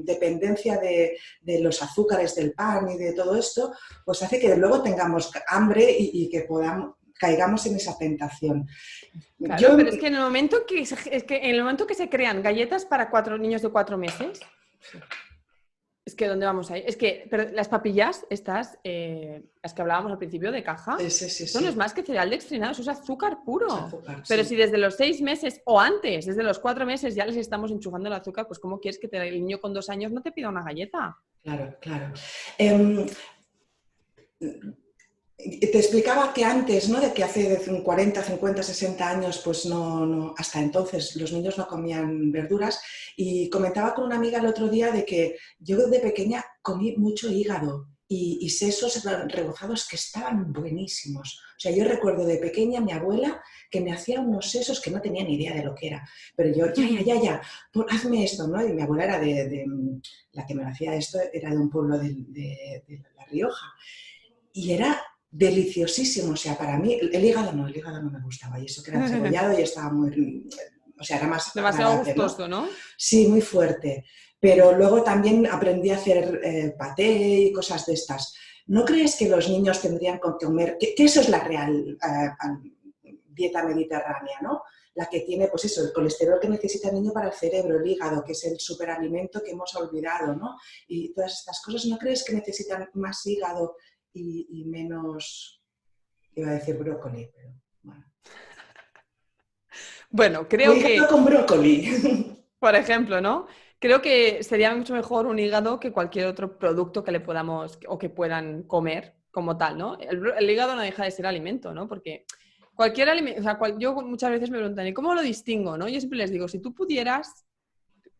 dependencia de los azúcares del pan y de todo esto, pues hace que luego tengamos hambre y que caigamos en esa tentación. Claro, Yo, pero es que en el momento que se crean galletas para 4 niños de 4 meses, es que ¿dónde vamos ahí? Es que pero las papillas, estas, las que hablábamos al principio de caja, sí, sí, esto no es sí, más que cereal dextrinado, eso es azúcar es puro. azúcar, Pero sí. si desde los 6 meses o antes, desde los 4 meses ya les estamos enchufando el azúcar, pues ¿cómo quieres que el niño con 2 años no te pida una galleta? Claro, claro. Eh, Te explicaba que antes, ¿no? De que hace 40, 50, 60 años, pues hasta entonces los niños no comían verduras y comentaba con una amiga el otro día de que yo de pequeña comí mucho hígado y sesos rebozados que estaban buenísimos. O sea, yo recuerdo de pequeña mi abuela que me hacía unos sesos que no tenía ni idea de lo que era, pero yo, ya, hazme esto, ¿no? Y mi abuela era la que me hacía esto era de un pueblo de La Rioja y era deliciosísimo, o sea, para mí el hígado no me gustaba y eso que era encebollado y estaba muy, o sea, era más Demasiado agradable, ¿no? gustoso, ¿no? Sí, muy fuerte, pero luego también aprendí a hacer paté y cosas de estas. ¿No crees que los niños tendrían que comer, que eso es la real dieta mediterránea, ¿no? La que tiene, pues eso, el colesterol que necesita el niño para el cerebro, el hígado, que es el superalimento que hemos olvidado, ¿no? Y todas estas cosas, ¿no crees que necesitan más hígado y menos, iba a decir brócoli, pero bueno. Bueno, O creo hígado que, con brócoli. por ejemplo, ¿no? Creo que sería mucho mejor un hígado que cualquier otro producto que le podamos o que puedan comer como tal, ¿no? El hígado no deja de ser alimento, ¿no? Porque cualquier alimento, o sea, yo muchas veces me preguntan, ¿y cómo lo distingo, no? Yo siempre les digo, si tú pudieras,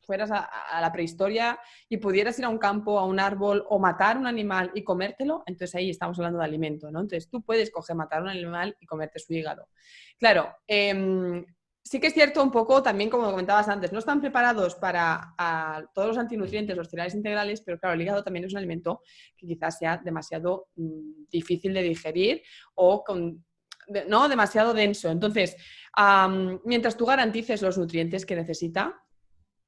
fueras a la prehistoria y pudieras ir a un campo, a un árbol o matar un animal y comértelo, entonces ahí estamos hablando de alimento, ¿no? Entonces tú puedes coger, matar un animal y comerte su hígado. Claro, sí que es cierto un poco también, como comentabas antes, no están preparados para todos los antinutrientes, los cereales integrales, pero claro, el hígado también es un alimento que quizás sea demasiado difícil de digerir o no demasiado denso. Entonces, mientras tú garantices los nutrientes que necesita,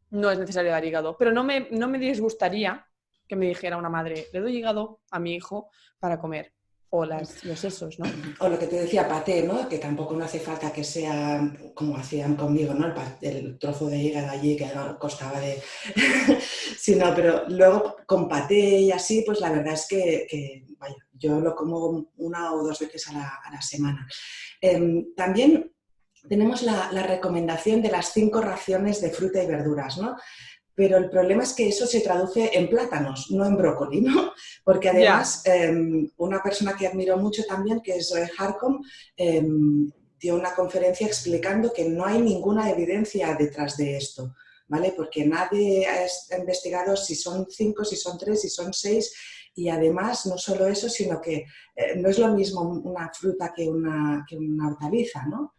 no es necesario dar hígado. Pero no me disgustaría que me dijera una madre, le doy hígado a mi hijo para comer. O los sesos, ¿no? O lo que te decía, paté, ¿no? Que tampoco no hace falta que sea como hacían conmigo, ¿no? El trozo de hígado allí que no costaba de... sino, pero luego con paté y así, pues la verdad es que vaya, yo lo como 1 o 2 veces a la semana. También tenemos la recomendación de las 5 raciones de fruta y verduras, ¿no? Pero el problema es que eso se traduce en plátanos, no en brócoli, ¿no? Porque Ya. además, una persona que admiro mucho también, que es Zoe Harcom, dio una conferencia explicando que no hay ninguna evidencia detrás de esto, ¿vale? Porque nadie ha investigado si son 5, si son 3, si son 6, y además no solo eso, sino que no es lo mismo una fruta que una hortaliza, ¿no?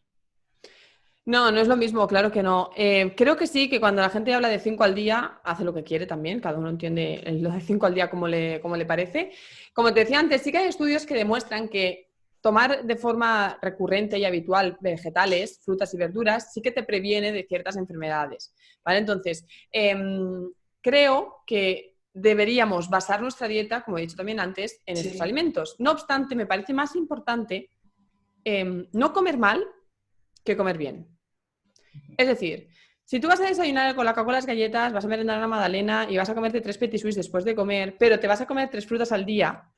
No, no es lo mismo, claro que no. Creo que sí, que cuando la gente habla de 5 al día, hace lo que quiere también, cada uno entiende lo de 5 al día como le parece. Como te decía antes, sí que hay estudios que demuestran que tomar de forma recurrente y habitual vegetales, frutas y verduras, sí que te previene de ciertas enfermedades, ¿vale? Entonces, creo que deberíamos basar nuestra dieta, como he dicho también antes, en estos alimentos. No obstante, me parece más importante no comer mal que comer bien. Es decir, si tú vas a desayunar con la Coca-Cola, las galletas, vas a merendar una magdalena y vas a comerte 3 petit suisse después de comer, pero te vas a comer 3 frutas al día,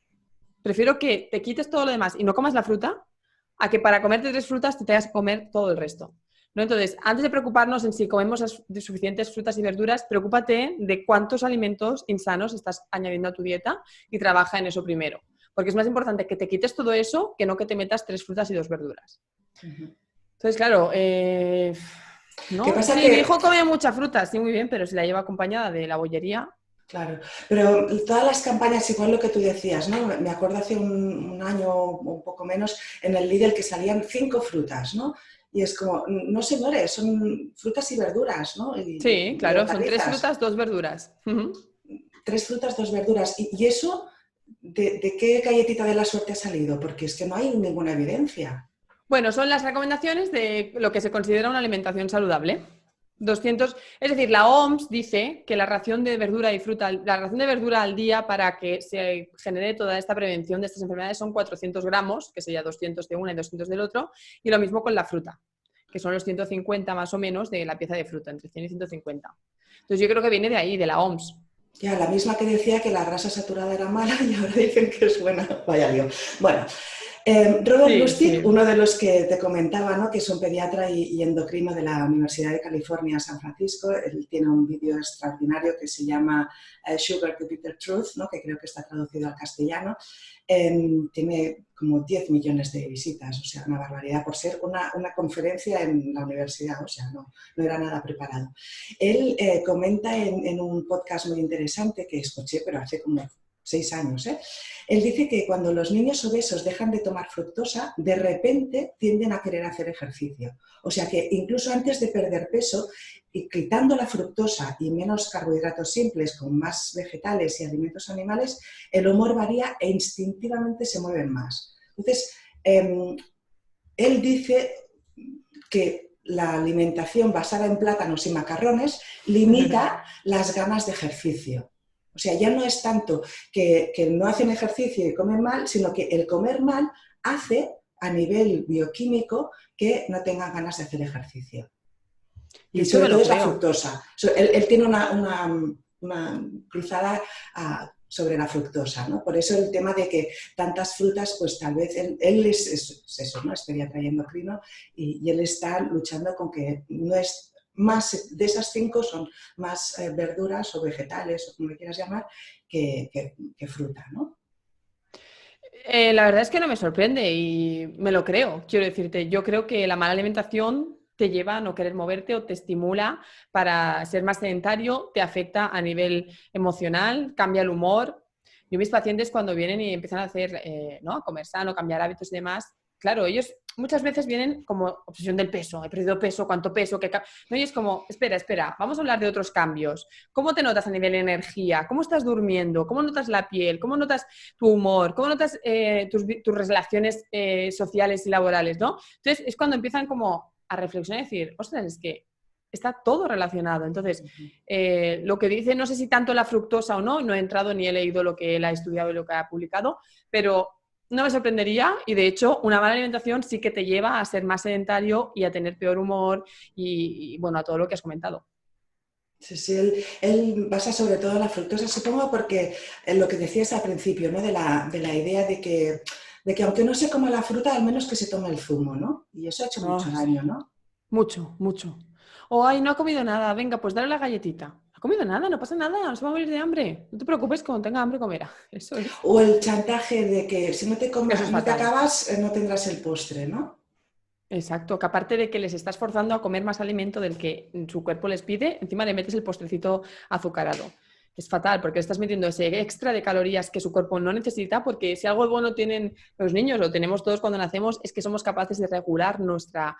prefiero que te quites todo lo demás y no comas la fruta, a que para comerte 3 frutas te tengas que comer todo el resto, ¿no? Entonces, antes de preocuparnos en si comemos suficientes frutas y verduras, preocúpate de cuántos alimentos insanos estás añadiendo a tu dieta y trabaja en eso primero. Porque es más importante que te quites todo eso que no que te metas 3 frutas y 2 verduras. Entonces, claro, ¿Qué ¿no? pasa? Sí, mi hijo come mucha fruta, sí, muy bien, pero si la lleva acompañada de la bollería. Claro, pero todas las campañas, igual lo que tú decías, ¿no? Me acuerdo hace un año o un poco menos en el Lidl que salían 5 frutas, ¿no? Y es como, no señores, son frutas y verduras, ¿no? Sí, Y claro, son 3 hortalizas. frutas, 2 verduras. 3 frutas, 2 verduras. ¿Y eso de qué galletita de la suerte ha salido? Porque es que no hay ninguna evidencia. Bueno, son las recomendaciones de lo que se considera una alimentación saludable. 200, es decir, la OMS dice que la ración de verdura y fruta, la ración de verdura al día para que se genere toda esta prevención de estas enfermedades son 400 gramos, que sería 200 de una y 200 del otro, y lo mismo con la fruta, que son los 150 más o menos de la pieza de fruta, entre 100 y 150. Entonces yo creo que viene de ahí, de la OMS. Ya, la misma que decía que la grasa saturada era mala y ahora dicen que es buena. Vaya lío. Bueno, Robert Sí, Lustig, sí. uno de los que te comentaba, ¿no? Que es un pediatra y endocrino de la Universidad de California, San Francisco. Él tiene un vídeo extraordinario que se llama Sugar the Bitter Truth, ¿no? Que creo que está traducido al castellano. Tiene como 10 millones de visitas, o sea, una barbaridad por ser una conferencia en la universidad, o sea, no era nada preparado. Él comenta en un podcast muy interesante que escuché, pero hace como 6 años, él dice que cuando los niños obesos dejan de tomar fructosa, de repente tienden a querer hacer ejercicio. O sea que incluso antes de perder peso, y quitando la fructosa y menos carbohidratos simples, con más vegetales y alimentos animales, el humor varía e instintivamente se mueven más. Entonces, él dice que la alimentación basada en plátanos y macarrones limita las ganas de ejercicio. O sea, ya no es tanto que no hacen ejercicio y comen mal, sino que el comer mal hace a nivel bioquímico que no tengan ganas de hacer ejercicio. Yo Y esto sobre me lo todo es la creo. fructosa. Él tiene una cruzada sobre la fructosa, ¿no? Por eso el tema de que tantas frutas, pues tal vez él es eso, ¿no? Es pediatra y endocrino y él está luchando con que no es más de esas 5 son más verduras o vegetales, o como le quieras llamar, que fruta, ¿no? La verdad es que no me sorprende y me lo creo. Quiero decirte, yo creo que la mala alimentación te lleva a no querer moverte o te estimula para ser más sedentario, te afecta a nivel emocional, cambia el humor. Yo mis pacientes cuando vienen y empiezan a hacer, ¿no? A comer sano, cambiar hábitos y demás, claro, ellos muchas veces vienen como obsesión del peso, he perdido peso, cuánto peso, qué... No, y es como, espera, vamos a hablar de otros cambios. ¿Cómo te notas a nivel de energía? ¿Cómo estás durmiendo? ¿Cómo notas la piel? ¿Cómo notas tu humor? ¿Cómo notas tus relaciones sociales y laborales? ¿No? Entonces es cuando empiezan como a reflexionar y decir, ostras, es que está todo relacionado. Entonces, lo que dice, no sé si tanto la fructosa o no, no he entrado ni he leído lo que él ha estudiado y lo que ha publicado, pero no me sorprendería y de hecho una mala alimentación sí que te lleva a ser más sedentario y a tener peor humor y bueno, a todo lo que has comentado. Sí, él basa sobre todo en la fructosa, supongo, porque lo que decías al principio, ¿no? De la idea de que aunque no se coma la fruta, al menos que se tome el zumo, ¿no? Y eso ha hecho Oh, mucho sí. daño, ¿no? Mucho. O, ay, no ha comido nada, venga, pues dale la galletita. No ha comido nada, no pasa nada, no se va a morir de hambre. No te preocupes, cuando tenga hambre comerá. Eso es. O el chantaje de que si Eso es no te fatal. acabas, no tendrás el postre, ¿no? Exacto, que aparte de que les estás forzando a comer más alimento del que su cuerpo les pide, encima le metes el postrecito azucarado. Es fatal porque le estás metiendo ese extra de calorías que su cuerpo no necesita, porque si algo bueno tienen los niños, lo tenemos todos cuando nacemos, es que somos capaces de regular nuestra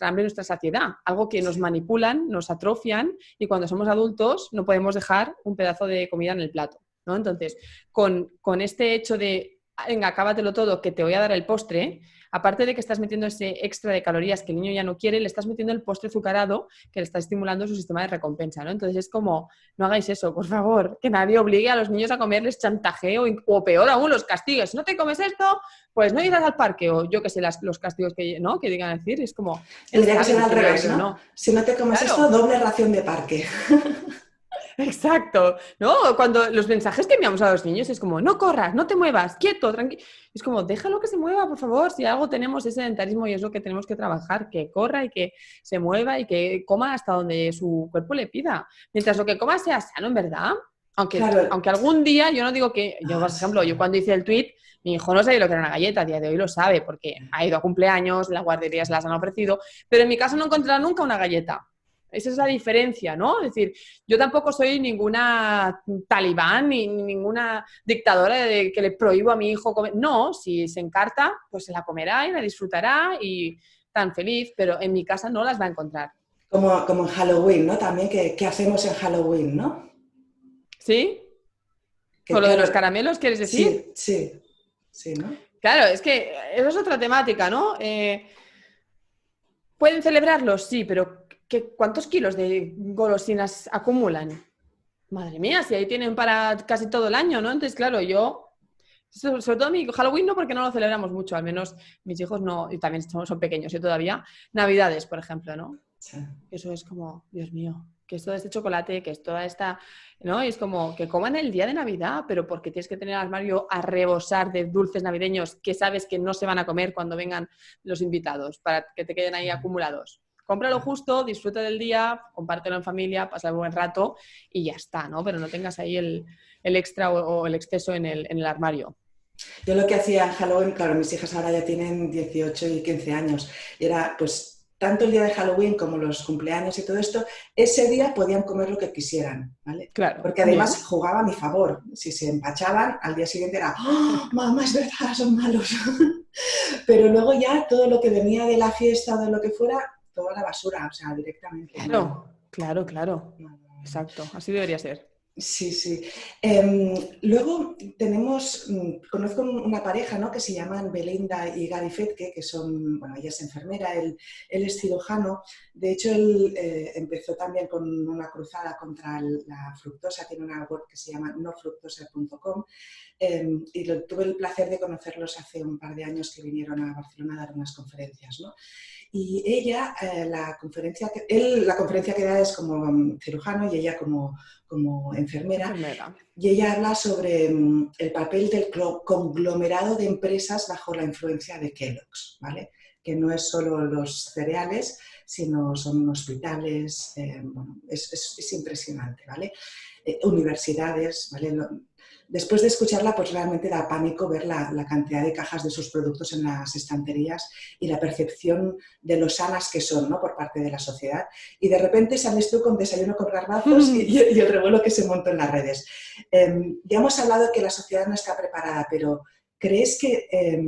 hambre y nuestra saciedad. Algo que nos Sí. manipulan, nos atrofian y cuando somos adultos no podemos dejar un pedazo de comida en el plato, ¿no? Entonces, con este hecho de, venga, acábatelo todo, que te voy a dar el postre, aparte de que estás metiendo ese extra de calorías que el niño ya no quiere, le estás metiendo el postre azucarado que le está estimulando su sistema de recompensa, ¿no? Entonces es como, no hagáis eso, por favor, que nadie obligue a los niños a comerles chantajeo o peor aún, los castigos. Si no te comes esto, pues no irás al parque o yo que sé, los castigos que, ¿no? que digan a decir. Es como, Tendría que ser al revés, ¿no? no. Si no te comes Claro. esto, doble ración de parque. Exacto, ¿no? Cuando los mensajes que enviamos a los niños es como, no corras, no te muevas, quieto, tranquilo. Es como, déjalo que se mueva, por favor. Si algo tenemos es sedentarismo y es lo que tenemos que trabajar, que corra y que se mueva y que coma hasta donde su cuerpo le pida. Mientras lo que coma sea sano, en verdad. Claro. Aunque algún día, yo no digo que, yo por ejemplo, yo cuando hice el tweet, mi hijo no sabía lo que era una galleta, a día de hoy lo sabe, porque ha ido a cumpleaños, las guarderías se las han ofrecido, pero en mi casa no encontrará nunca una galleta. Esa es la diferencia, ¿no? Es decir, yo tampoco soy ninguna talibán ni ninguna dictadora de que le prohíbo a mi hijo comer. No, si se encarta, pues se la comerá y la disfrutará y tan feliz, pero en mi casa no las va a encontrar. Como en Halloween, ¿no? También, ¿qué hacemos en Halloween, no? ¿Sí? Que ¿Con lo de claro, los caramelos quieres decir? sí, ¿no? Claro, es que eso es otra temática, ¿no? ¿Pueden celebrarlos? Sí, pero ¿cuántos kilos de golosinas acumulan? Madre mía, si ahí tienen para casi todo el año, ¿no? Entonces, claro, yo, sobre todo mi Halloween no porque no lo celebramos mucho, al menos mis hijos no, y también son pequeños y todavía, Navidades, por ejemplo, ¿no? Sí. Eso es como, Dios mío, que es todo este chocolate, que es toda esta, ¿no? Y es como que coman el día de Navidad, pero porque tienes que tener el armario a rebosar de dulces navideños que sabes que no se van a comer cuando vengan los invitados, para que te queden ahí acumulados. Cómpralo justo, disfruta del día, compártelo en familia, pasa un buen rato y ya está, ¿no? Pero no tengas ahí el extra o el exceso en el armario. Yo lo que hacía en Halloween, claro, mis hijas ahora ya tienen 18 y 15 años, y era pues tanto el día de Halloween como los cumpleaños y todo esto, ese día podían comer lo que quisieran, ¿vale? Claro. Porque además jugaba a mi favor. Si se empachaban, al día siguiente era, ¡oh, mamá, es verdad, son malos! Pero luego ya todo lo que venía de la fiesta o de lo que fuera, toda la basura, o sea, directamente. Claro, claro. No. Exacto, así debería ser. Sí, sí. Luego conozco una pareja, ¿no? Que se llaman Belinda y Gary Fetke, que son, bueno, ella es enfermera, él es cirujano. De hecho, él empezó también con una cruzada contra la fructosa, tiene una web que se llama nofructosa.com, y tuve el placer de conocerlos hace un par de años que vinieron a Barcelona a dar unas conferencias, ¿no? Y ella, la conferencia que da es como cirujano y ella como enfermera. Y ella habla sobre el papel del conglomerado de empresas bajo la influencia de Kellogg's, ¿vale? Que no es solo los cereales, sino son hospitales, bueno, es impresionante, ¿vale? Universidades, ¿vale? Después de escucharla, pues realmente da pánico ver la cantidad de cajas de sus productos en las estanterías y la percepción de lo sanas que son, ¿no? Por parte de la sociedad. Y de repente sales tú con desayuno con garbanzos y el revuelo que se montó en las redes. Ya hemos hablado de que la sociedad no está preparada, pero ¿crees que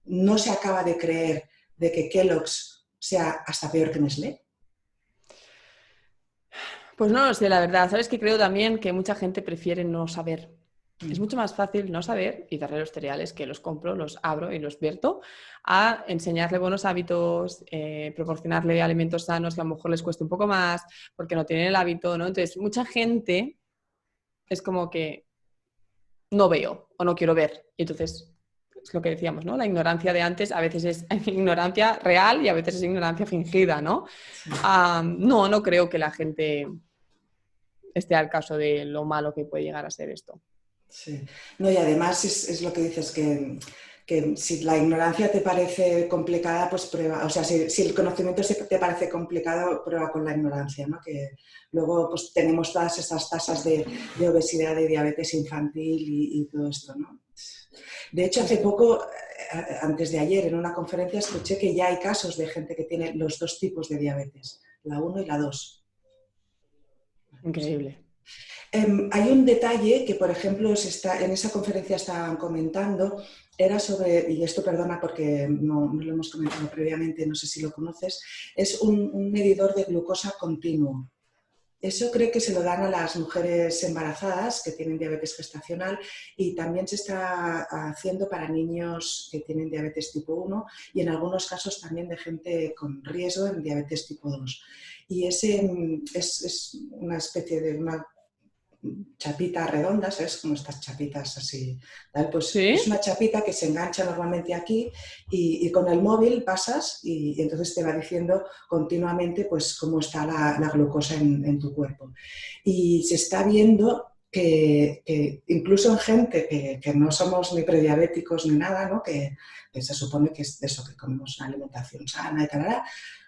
no se acaba de creer de que Kellogg's sea hasta peor que Nestlé? Pues no lo sé, la verdad. Sabes que creo también que mucha gente prefiere no saber. Es mucho más fácil no saber y darle los cereales que los compro, los abro y los vierto, a enseñarle buenos hábitos, proporcionarle alimentos sanos que a lo mejor les cueste un poco más porque no tienen el hábito, ¿no? Entonces, mucha gente es como que no veo o no quiero ver. Y entonces, es lo que decíamos, ¿no? La ignorancia de antes a veces es ignorancia real y a veces es ignorancia fingida, ¿no? Sí. No creo que la gente esté al caso de lo malo que puede llegar a ser esto. Sí. No, y además es lo que dices, que si la ignorancia te parece complicada, pues prueba, o sea, si el conocimiento te parece complicado, prueba con la ignorancia, ¿no? Que luego pues tenemos todas estas tasas de obesidad, de diabetes infantil y todo esto, ¿no? De hecho, hace poco, antes de ayer, en una conferencia escuché que ya hay casos de gente que tiene los dos tipos de diabetes, la 1 y la 2. Increíble. Hay un detalle que, por ejemplo, en esa conferencia estaban comentando, era sobre, y esto perdona porque no lo hemos comentado previamente, no sé si lo conoces, es un medidor de glucosa continuo. Eso creo que se lo dan a las mujeres embarazadas que tienen diabetes gestacional y también se está haciendo para niños que tienen diabetes tipo 1 y en algunos casos también de gente con riesgo en diabetes tipo 2. Y ese es una especie de una chapita redonda, ¿sabes? Como estas chapitas así, ¿vale? Pues es ¿Sí? una chapita que se engancha normalmente aquí y con el móvil pasas y entonces te va diciendo continuamente pues cómo está la glucosa en tu cuerpo. Y se está viendo que incluso en gente que no somos ni prediabéticos ni nada, ¿no? Que se supone que es eso, que comemos una alimentación sana y tal,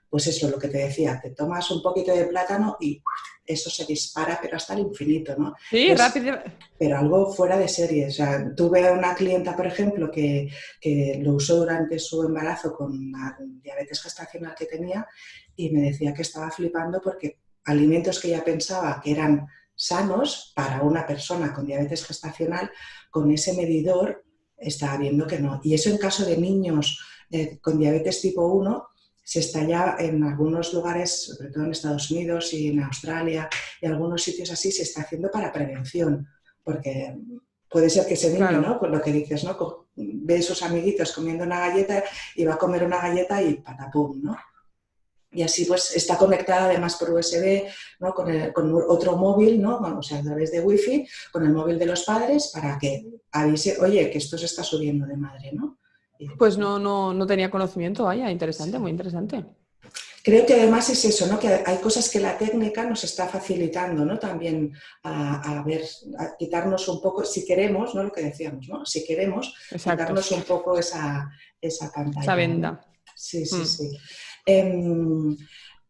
pues eso, lo que te decía, te tomas un poquito de plátano y eso se dispara, pero hasta el infinito, ¿no? Sí, Entonces, rápido. pero algo fuera de serie. O sea, tuve una clienta, por ejemplo, que lo usó durante su embarazo con la diabetes gestacional que tenía y me decía que estaba flipando porque alimentos que ella pensaba que eran sanos para una persona con diabetes gestacional, con ese medidor estaba viendo que no. Y eso en caso de niños con diabetes tipo 1 se está ya en algunos lugares, sobre todo en Estados Unidos y en Australia y algunos sitios así, se está haciendo para prevención, porque puede ser que ese niño, Claro. ¿no? Pues lo que dices, ¿no? Ve a sus amiguitos comiendo una galleta y va a comer una galleta y patapum, ¿no? Y así pues está conectada además por USB, ¿no? Con otro móvil, ¿no? O sea, a través de Wi-Fi, con el móvil de los padres para que avise, oye, que esto se está subiendo de madre, ¿no? Y, Pues no tenía conocimiento, vaya, interesante, muy sí. interesante. Creo que además es eso, ¿no? Que hay cosas que la técnica nos está facilitando, ¿no? También a ver, a quitarnos un poco, si queremos, ¿no? Lo que decíamos, ¿no? Si queremos, Exacto, quitarnos un poco esa esa pantalla, ¿no? venda. Sí, sí, Mm. sí.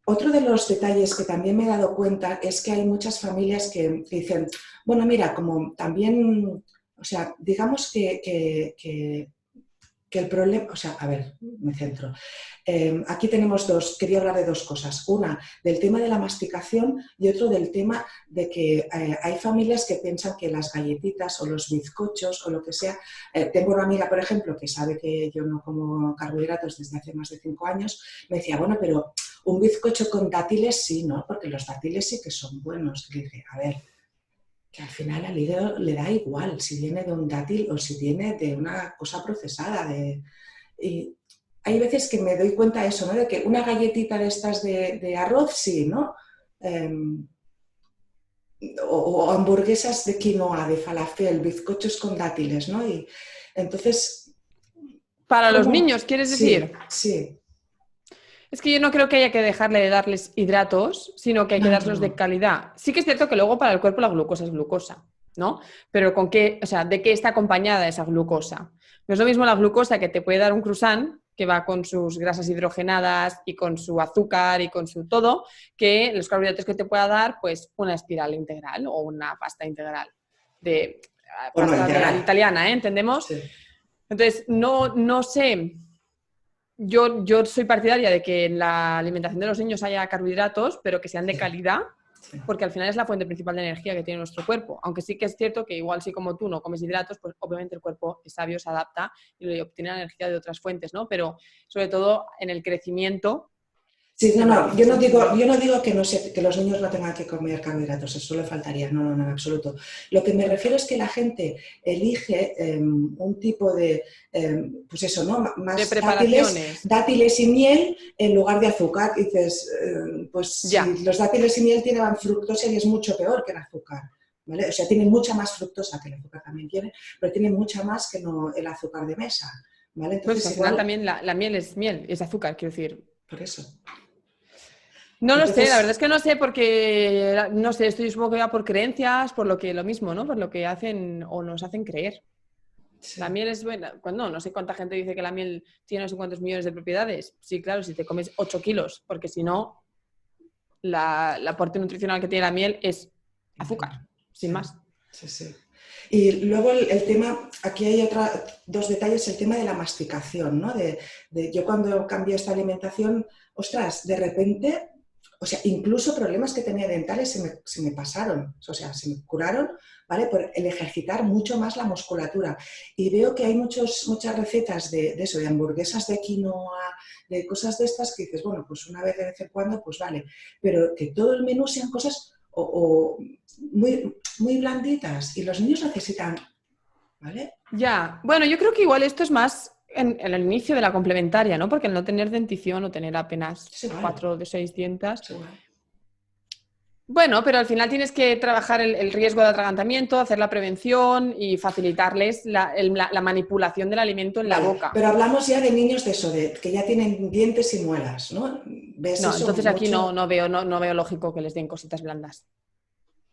Otro de los detalles que también me he dado cuenta es que hay muchas familias que dicen, bueno, mira, como también, o sea, digamos que el problema, o sea, a ver, me centro. Aquí tenemos quería hablar de dos cosas. Una, del tema de la masticación y otro del tema de que hay familias que piensan que las galletitas o los bizcochos o lo que sea. Tengo una amiga, por ejemplo, que sabe que yo no como carbohidratos desde hace más de 5 años, me decía, bueno, pero un bizcocho con dátiles sí, ¿no? Porque los dátiles sí que son buenos. Y le dije, a ver, que al final al hígado le da igual si viene de un dátil o si viene de una cosa procesada. Y hay veces que me doy cuenta de eso, ¿no? De que una galletita de estas de arroz, sí, ¿no? Eh, o hamburguesas de quinoa, de falafel, bizcochos con dátiles, ¿no? Y entonces, Para los ¿cómo? niños, ¿quieres decir? Sí, sí. Es que yo no creo que haya que dejarle de darles hidratos, sino que hay que No, darlos de no. calidad. Sí que es cierto que luego para el cuerpo la glucosa es glucosa, ¿no? Pero con qué, o sea, ¿de qué está acompañada esa glucosa? No es lo mismo la glucosa que te puede dar un croissant, que va con sus grasas hidrogenadas y con su azúcar y con su todo, que los carbohidratos que te pueda dar, pues una espiral integral o una pasta integral de O no pasta real integral. italiana, ¿eh? ¿Entendemos? Sí. Entonces, no sé. Yo soy partidaria de que en la alimentación de los niños haya carbohidratos, pero que sean de Sí, calidad, sí. porque al final es la fuente principal de energía que tiene nuestro cuerpo. Aunque sí que es cierto que igual si como tú no comes hidratos, pues obviamente el cuerpo es sabio, se adapta y obtiene la energía de otras fuentes, ¿no? Pero sobre todo en el crecimiento Sí, no, me parece no, que es yo no importante. digo que, no que los niños no tengan que comer carbohidratos, eso le faltaría, no, no, no, en absoluto. Lo que me refiero es que la gente elige un tipo de, pues eso, ¿no? De Más preparaciones, dátiles y miel en lugar de azúcar. Y dices, pues ya. si los dátiles y miel tienen fructosa y es mucho peor que el azúcar, ¿vale? O sea, tienen mucha más fructosa, que el azúcar también tiene, pero tiene mucha más que no el azúcar de mesa, ¿vale? Pues Entonces al final igual, también la miel, es azúcar, quiero decir. por eso. No lo sé, la verdad es Entonces, que no sé porque, no sé, estoy supongo que va por creencias, por lo mismo, ¿no? Por lo que hacen o nos hacen creer. La sí. miel es buena. Cuando no sé cuánta gente dice que la miel tiene no sé cuántos millones de propiedades. Sí, claro, si te comes 8 kilos, porque si no, el aporte nutricional que tiene la miel es azúcar, sin Sí, más. sí, sí. Y luego el tema, aquí hay dos detalles, el tema de la masticación, ¿no? Yo cuando cambié esta alimentación, ostras, de repente, o sea, incluso problemas que tenía dentales se me pasaron, o sea, se me curaron, ¿vale? Por el ejercitar mucho más la musculatura. Y veo que hay muchas recetas de eso, de hamburguesas de quinoa, de cosas de estas que dices, bueno, pues una vez de vez en cuando, pues vale, pero que todo el menú sean cosas o muy, muy blanditas y los niños necesitan, ¿vale? Ya, bueno, yo creo que igual esto es más en el inicio de la complementaria, ¿no? Porque el no tener dentición o tener apenas Es igual, 4 de 6 dientes. es igual. Bueno, pero al final tienes que trabajar el riesgo de atragantamiento, hacer la prevención y facilitarles la manipulación del alimento en la Vale, boca. pero hablamos ya de niños de eso, de que ya tienen dientes y muelas, ¿no? ¿Ves No, eso entonces aquí mucho? no veo lógico que les den cositas blandas.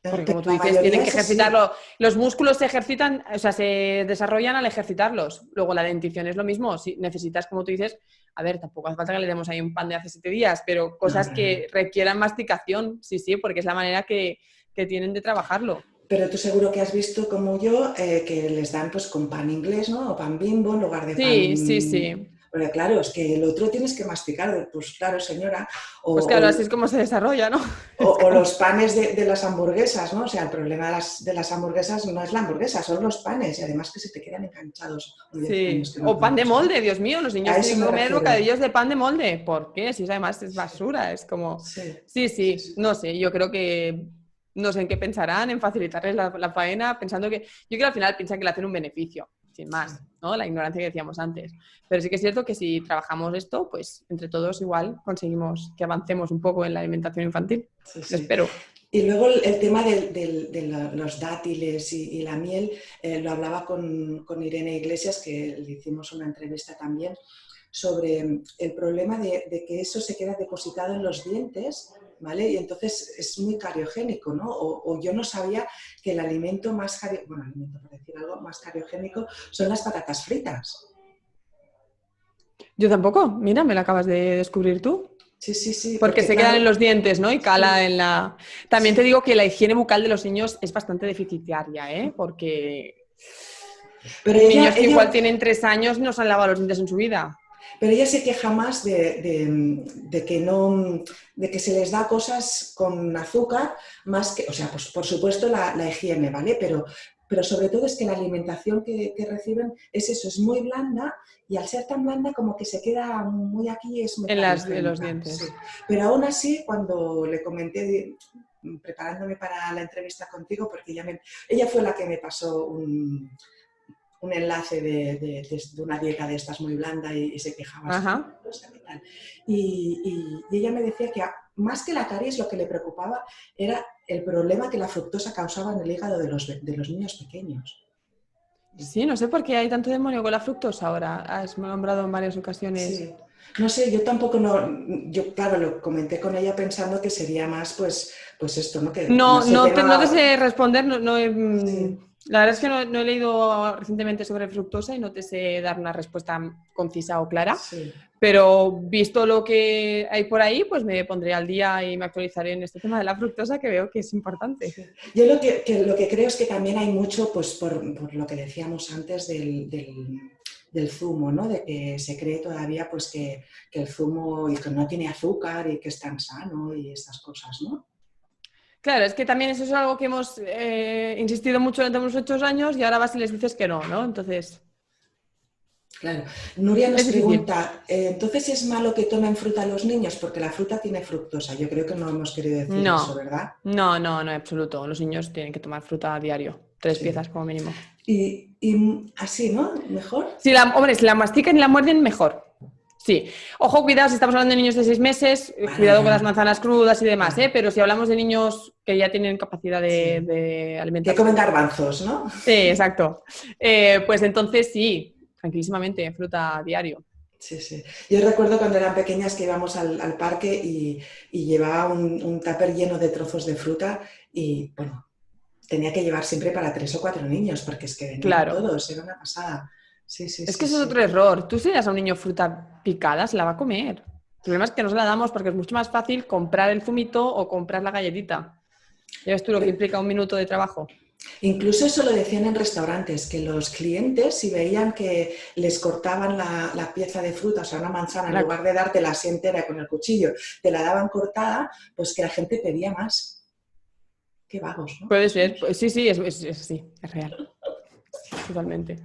Porque Pero como tú la dices, mayoría tienen que es así. ejercitarlo. Los músculos se ejercitan, o sea, se desarrollan al ejercitarlos. Luego la dentición es lo mismo. Si necesitas, como tú dices, a ver, tampoco hace falta que le demos ahí un pan de hace 7 días, pero No, cosas no, no. que requieran masticación, sí, sí, porque es la manera que tienen de trabajarlo. Pero tú seguro que has visto como yo que les dan pues con pan inglés, ¿no? O pan Bimbo en lugar de pan. Sí, sí, sí. Porque claro, es que el otro tienes que masticar, pues claro, señora. O, Pues claro, así es como se desarrolla, ¿no? Es o como... los panes de las hamburguesas, ¿no? O sea, el problema de las hamburguesas no es la hamburguesa, son los panes y además que se te quedan enganchados. 10 años Sí. que no O pan de comemos, ¿no? molde, Dios mío, los A niños eso tienen que me comer refiero. bocadillos de pan de molde. ¿Por qué? Si además es Sí, basura, es como... sí, Sí, sí, sí, sí. no sé, yo creo que... No sé en qué pensarán, en facilitarles la faena, pensando que... Yo creo que al final piensan que le hacen un beneficio, sin Sí. más, ¿no? La ignorancia que decíamos antes. Pero sí que es cierto que si trabajamos esto, pues entre todos igual conseguimos que avancemos un poco en la alimentación infantil. Sí, Lo sí. espero. Y luego el tema los dátiles y la miel, lo hablaba con Irene Iglesias, que le hicimos una entrevista también, sobre el problema de que eso se queda depositado en los dientes, ¿vale? Y entonces es muy cariogénico, ¿no? O yo no sabía que el alimento más, bueno, alimento por decir algo, más cariogénico son las patatas fritas. Yo tampoco, mira, me lo acabas de descubrir tú. Sí, sí, sí, Porque porque se quedan en claro, los dientes, ¿no? Y cala sí, en la... También te sí. digo que la higiene bucal de los niños es bastante deficitaria, ¿eh? Porque Pero niños que igual tienen 3 años no se han lavado los dientes en su vida. Pero ella se queja más de que no, de que se les da cosas con azúcar, más que, o sea, pues por supuesto la higiene, ¿vale? Pero sobre todo es que la alimentación que reciben es eso, es muy blanda y al ser tan blanda como que se queda muy aquí, es muy De los cariogénica, sí. dientes. Pero aún así, cuando le comenté, preparándome para la entrevista contigo, porque ella fue la que me pasó un enlace de una dieta de estas muy blanda y se quejaba Ajá. y tal. Y ella me decía que más que la caries lo que le preocupaba era el problema que la fructosa causaba en el hígado de los niños pequeños. Sí, no sé por qué hay tanto demonio con la fructosa ahora. Has nombrado en varias ocasiones. Sí, no sé, yo tampoco no, yo claro, lo comenté con ella pensando que sería más pues esto, ¿no? Que No, más el tema no te va... sé responder. Sí, La verdad es que no he leído recientemente sobre fructosa y no te sé dar una respuesta concisa o clara. sí. Pero visto lo que hay por ahí, pues me pondré al día y me actualizaré en este tema de la fructosa, que veo que es importante. Sí. Yo lo que creo es que también hay mucho, pues por lo que decíamos antes del zumo, ¿no? De que se cree todavía pues que el zumo y que no tiene azúcar y que es tan sano y estas cosas, ¿no? Claro, es que también eso es algo que hemos insistido mucho durante unos 8 años y ahora vas y les dices que no, ¿no? Entonces, Claro. Nuria nos es difícil. pregunta, ¿entonces es malo que tomen fruta los niños? Porque la fruta tiene fructosa. Yo creo que no hemos querido decir eso, No, ¿verdad? en absoluto. Los niños tienen que tomar fruta a diario, 3 Sí. piezas como mínimo. Y así, ¿no? ¿Mejor? Hombre, si la mastican y la muerden, mejor. Sí. Ojo, cuidado, si estamos hablando de niños de 6 meses, Bueno, cuidado con las ya, manzanas crudas y demás, ¿eh? claro, Pero si hablamos de niños que ya tienen capacidad sí. de Que alimentarse. comen garbanzos, ¿no? Sí, exacto. Pues entonces sí, tranquilísimamente, fruta a diario. Sí, sí. Yo recuerdo cuando eran pequeñas que íbamos al parque y llevaba un tupper lleno de trozos de fruta y, bueno, tenía que llevar siempre para 3 o 4 niños porque es que venían Claro. todos, era una pasada. Sí, sí, Es que sí, eso es sí. otro error. Tú si le das a un niño fruta picada, se la va a comer. El problema es que no se la damos porque es mucho más fácil comprar el zumito o comprar la galletita. Ya ves tú lo que implica un minuto de trabajo. Incluso eso lo decían en restaurantes, que los clientes, si veían que les cortaban la pieza de fruta, o sea, una manzana, en La- lugar de dártela así entera con el cuchillo, te la daban cortada, pues que la gente pedía más. Qué vagos, ¿no? Puede Que ser. somos. Pues sí, sí, sí, es real. Sí, totalmente.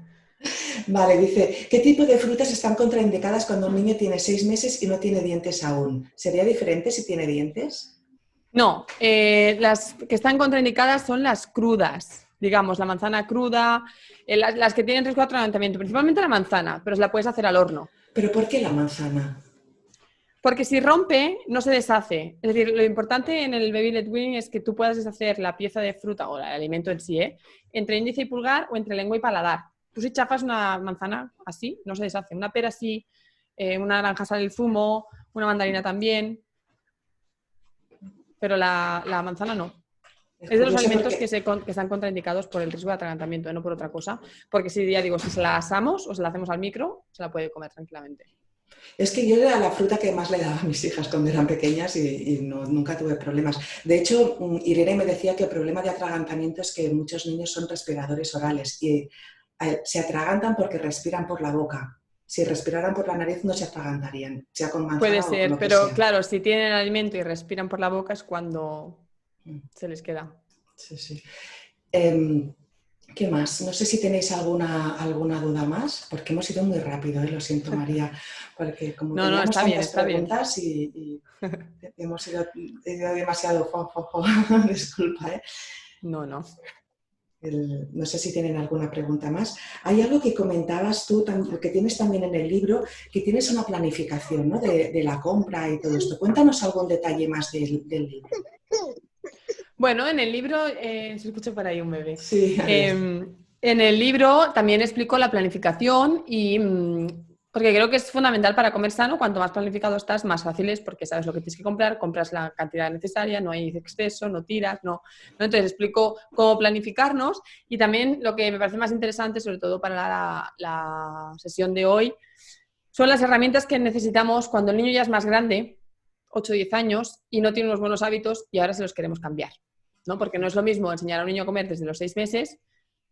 Vale, dice, ¿qué tipo de frutas están contraindicadas cuando un niño tiene 6 meses y no tiene dientes aún? ¿Sería diferente si tiene dientes? No, las que están contraindicadas son las crudas, digamos, la manzana cruda, las que tienen riesgo de atragantamiento, principalmente la manzana, pero la puedes hacer al horno. ¿Pero por qué la manzana? Porque si rompe, no se deshace. Es decir, lo importante en el baby led weaning es que tú puedas deshacer la pieza de fruta o el alimento en sí, entre índice y pulgar o entre lengua y paladar. Tú si chafas una manzana así, no se deshace. Una pera sí, una naranja sale el zumo, una mandarina también, pero la manzana no. Es Es de los curioso alimentos que porque están contraindicados por el riesgo de atragantamiento, no por otra cosa. Porque si ya digo, si se la asamos o se la hacemos al micro, se la puede comer tranquilamente. es que yo era la fruta que más le daba a mis hijas cuando eran pequeñas y nunca tuve problemas. De hecho, Irene me decía que el problema de atragantamiento es que muchos niños son respiradores orales y se atragantan porque respiran por la boca. Si respiraran por la nariz no se atragantarían, sea con Puede manzana o con ser, lo que pero sea. claro, si tienen el alimento y respiran por la boca es cuando Mm, se les queda. sí, sí. Em, ¿Qué más? No sé si tenéis alguna duda más, porque hemos ido muy rápido, lo siento María, porque como No, no, teníamos está bien, tantas está bien. preguntas y he ido demasiado, disculpa, ¿eh? No, no. No sé si tienen alguna pregunta más. Hay algo que comentabas tú, que tienes también en el libro, que tienes una planificación, ¿no? de la compra y todo esto. Cuéntanos algún detalle más del libro. Bueno, en el libro, se escucha por ahí un bebé. Sí, a ver. En el libro también explico la planificación y porque creo que es fundamental para comer sano. Cuanto más planificado estás, más fácil es porque sabes lo que tienes que comprar, compras la cantidad necesaria, no hay exceso, no tiras, no. Entonces explico cómo planificarnos y también lo que me parece más interesante, sobre todo para la sesión de hoy, son las herramientas que necesitamos cuando el niño ya es más grande, 8 o 10 años, y no tiene unos buenos hábitos y ahora se los queremos cambiar, ¿no? Porque no es lo mismo enseñar a un niño a comer desde los 6 meses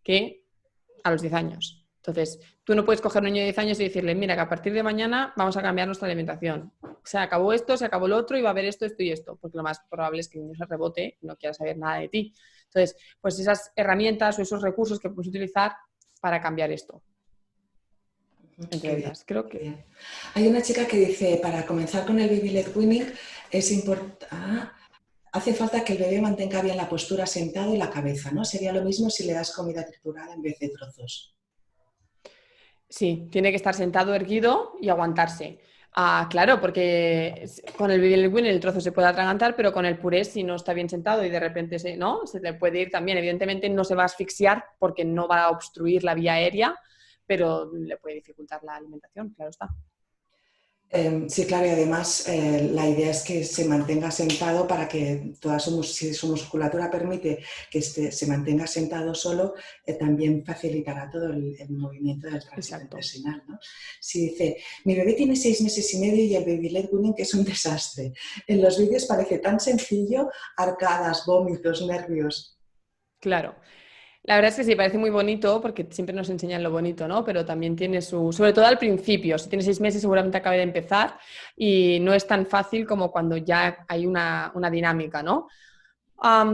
que a los 10 años. Entonces, tú no puedes coger a un niño de 10 años y decirle, mira, que a partir de mañana vamos a cambiar nuestra alimentación. Se acabó esto, se acabó lo otro y va a haber esto, esto y esto, porque lo más probable es que el niño se rebote y no quiera saber nada de ti. Entonces, pues esas herramientas o esos recursos que puedes utilizar para cambiar esto, entre Qué bien, otras. Creo qué que bien. Hay una chica que dice, para comenzar con el baby led weaning, hace falta que el bebé mantenga bien la postura sentado y la cabeza, ¿no? Sería lo mismo si le das comida triturada en vez de trozos. sí, tiene que estar sentado erguido y aguantarse. Ah, claro, porque con el baby led weaning el trozo se puede atragantar, pero con el puré, si no está bien sentado y de repente ¿no? Se le puede ir también. Evidentemente no se va a asfixiar porque no va a obstruir la vía aérea, pero le puede dificultar la alimentación, claro está. Sí, claro, y además la idea es que se mantenga sentado para que si su musculatura permite que se mantenga sentado solo, también facilitará todo el movimiento del tránsito Exacto. intestinal, ¿no? Si dice, mi bebé tiene 6 meses y medio y el baby led weaning que es un desastre. En los vídeos parece tan sencillo, arcadas, vómitos, nervios. Claro. La verdad es que sí, parece muy bonito porque siempre nos enseñan lo bonito, ¿no? Pero también tiene sobre todo al principio, si tiene 6 meses seguramente acabe de empezar y no es tan fácil como cuando ya hay una dinámica, ¿no?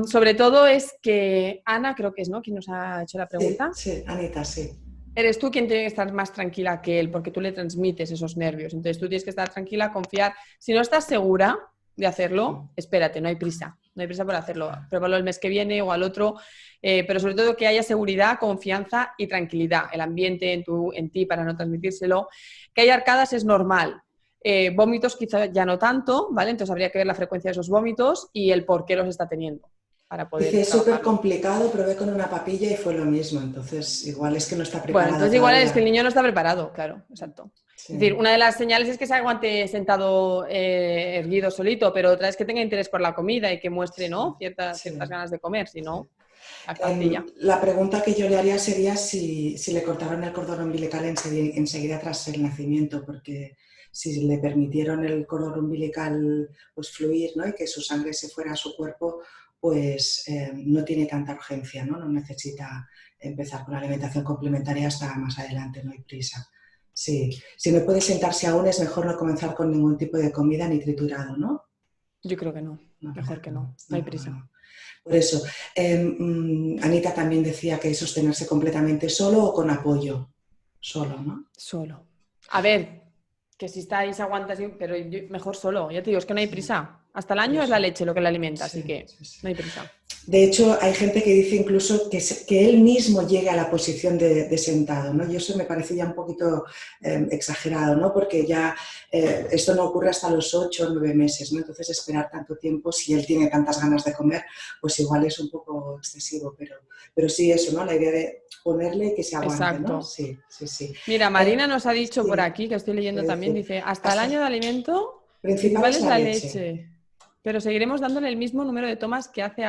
Sobre todo es que Ana, creo que es, ¿no? Quien nos ha hecho la Sí, pregunta. sí, Anita, sí. Eres tú quien tiene que estar más tranquila que él porque tú le transmites esos nervios. Entonces tú tienes que estar tranquila, confiar. Si no estás segura de hacerlo, espérate, no hay prisa. No hay prisa por hacerlo. Pruébalo el mes que viene o al otro. Pero sobre todo que haya seguridad, confianza y tranquilidad. El ambiente en ti para no transmitírselo. Que haya arcadas es normal. Vómitos quizá ya no tanto, ¿vale? Entonces habría que ver la frecuencia de esos vómitos y el por qué los está teniendo para Dice, poder es súper trabajarlo. complicado, probé con una papilla y fue lo mismo. Entonces, igual es que no está Bueno, preparada entonces igual es que el todavía. niño no está preparado, claro, exacto. Es decir, Sí, una de las señales es que se aguante sentado erguido solito, pero otra es que tenga interés por la comida y que muestre, sí, ¿no? Ciertas sí, ganas de comer, si sí. no, lactancia. La pregunta que yo le haría sería si le cortaron el cordón umbilical enseguida tras el nacimiento, porque si le permitieron el cordón umbilical pues, fluir, ¿no? Y que su sangre se fuera a su cuerpo, pues no tiene tanta urgencia, ¿no? No necesita empezar con la alimentación complementaria hasta más adelante, no hay prisa. Sí, si no puede sentarse aún es mejor no comenzar con ningún tipo de comida ni triturado, ¿no? Yo creo que no, No, mejor que no, no hay no, prisa. no. Por eso, Anita también decía que sostenerse completamente solo o con apoyo. Solo, ¿no? Solo. A ver, que si estáis, aguantas, pero mejor solo. Ya te digo, es que no hay prisa. Hasta el año es la leche lo que la alimenta, así Sí, que sí, sí. no hay prisa. De hecho, hay gente que dice incluso que él mismo llegue a la posición de sentado, ¿no? Y eso me parece ya un poquito exagerado, ¿no? Porque ya esto no ocurre hasta los 8 o 9 meses, ¿no? Entonces, esperar tanto tiempo, si él tiene tantas ganas de comer, pues igual es un poco excesivo, pero sí eso, ¿no? La idea de ponerle y que se aguante, ¿no? Exacto. Sí, sí, sí. Mira, Marina nos ha dicho por Sí, aquí, que estoy leyendo ¿qué también, dice? dice, hasta el Hasta año de alimento principal principal es es la la leche. leche, pero seguiremos dándole el mismo número de tomas que hace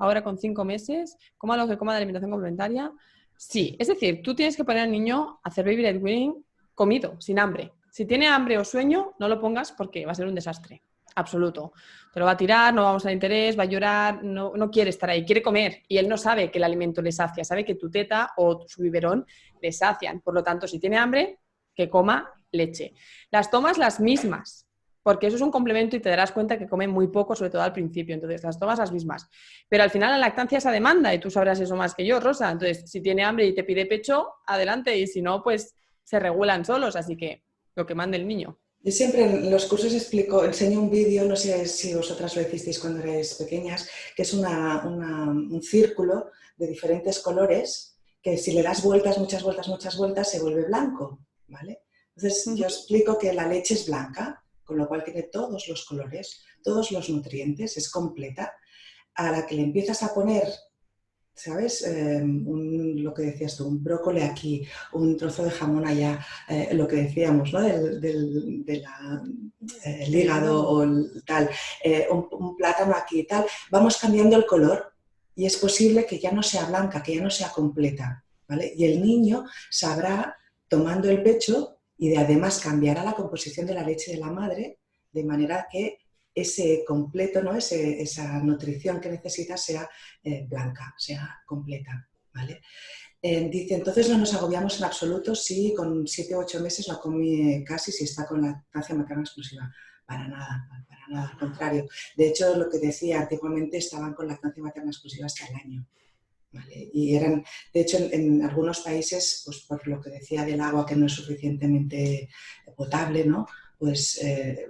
ahora con 5 meses, coma lo que coma de alimentación complementaria. Sí, Sí. es decir, tú tienes que poner al niño a hacer baby led weaning comido, sin hambre. Si tiene hambre o sueño, no lo pongas porque va a ser un desastre. Absoluto. Te lo va a tirar, no vamos a dar interés, va a llorar, no quiere estar ahí, quiere comer y él no sabe que el alimento le sacia, sabe que tu teta o su biberón le sacian. Por lo tanto, si tiene hambre, que coma leche. Las tomas las mismas, porque eso es un complemento y te darás cuenta que come muy poco, sobre todo al principio. Entonces, las tomas las mismas. Pero al final la lactancia es a demanda y tú sabrás eso más que yo, Rosa. Entonces, si tiene hambre y te pide pecho, adelante. Y si no, pues se regulan solos. Así que lo que mande el niño. Yo siempre en los cursos enseño un vídeo, no sé si vosotras lo hicisteis cuando erais pequeñas, que es un círculo de diferentes colores que si le das vueltas, muchas vueltas, se vuelve blanco, ¿vale? Entonces yo explico que la leche es blanca, con lo cual tiene todos los colores, todos los nutrientes, es completa. A la que le empiezas a poner, ¿sabes? Lo que decías tú, un brócoli aquí, un trozo de jamón allá, lo que decíamos, ¿no? El El hígado hígado. o el, tal, un plátano aquí y tal. Vamos cambiando el color y es posible que ya no sea blanca, que ya no sea completa, ¿vale? Y el niño sabrá, tomando el pecho, y además cambiará la composición de la leche de la madre, de manera que ese completo, ¿no? Esa nutrición que necesita sea blanca, sea completa, ¿vale? Dice, entonces no nos agobiamos en absoluto si con 7 u 8 meses la come casi, si está con lactancia materna exclusiva. Para nada, al contrario. De hecho, lo que decía, antiguamente estaban con lactancia materna exclusiva hasta el año. ¿Vale? Y eran, de hecho, en algunos países, pues por lo que decía del agua que no es suficientemente potable, ¿no? Pues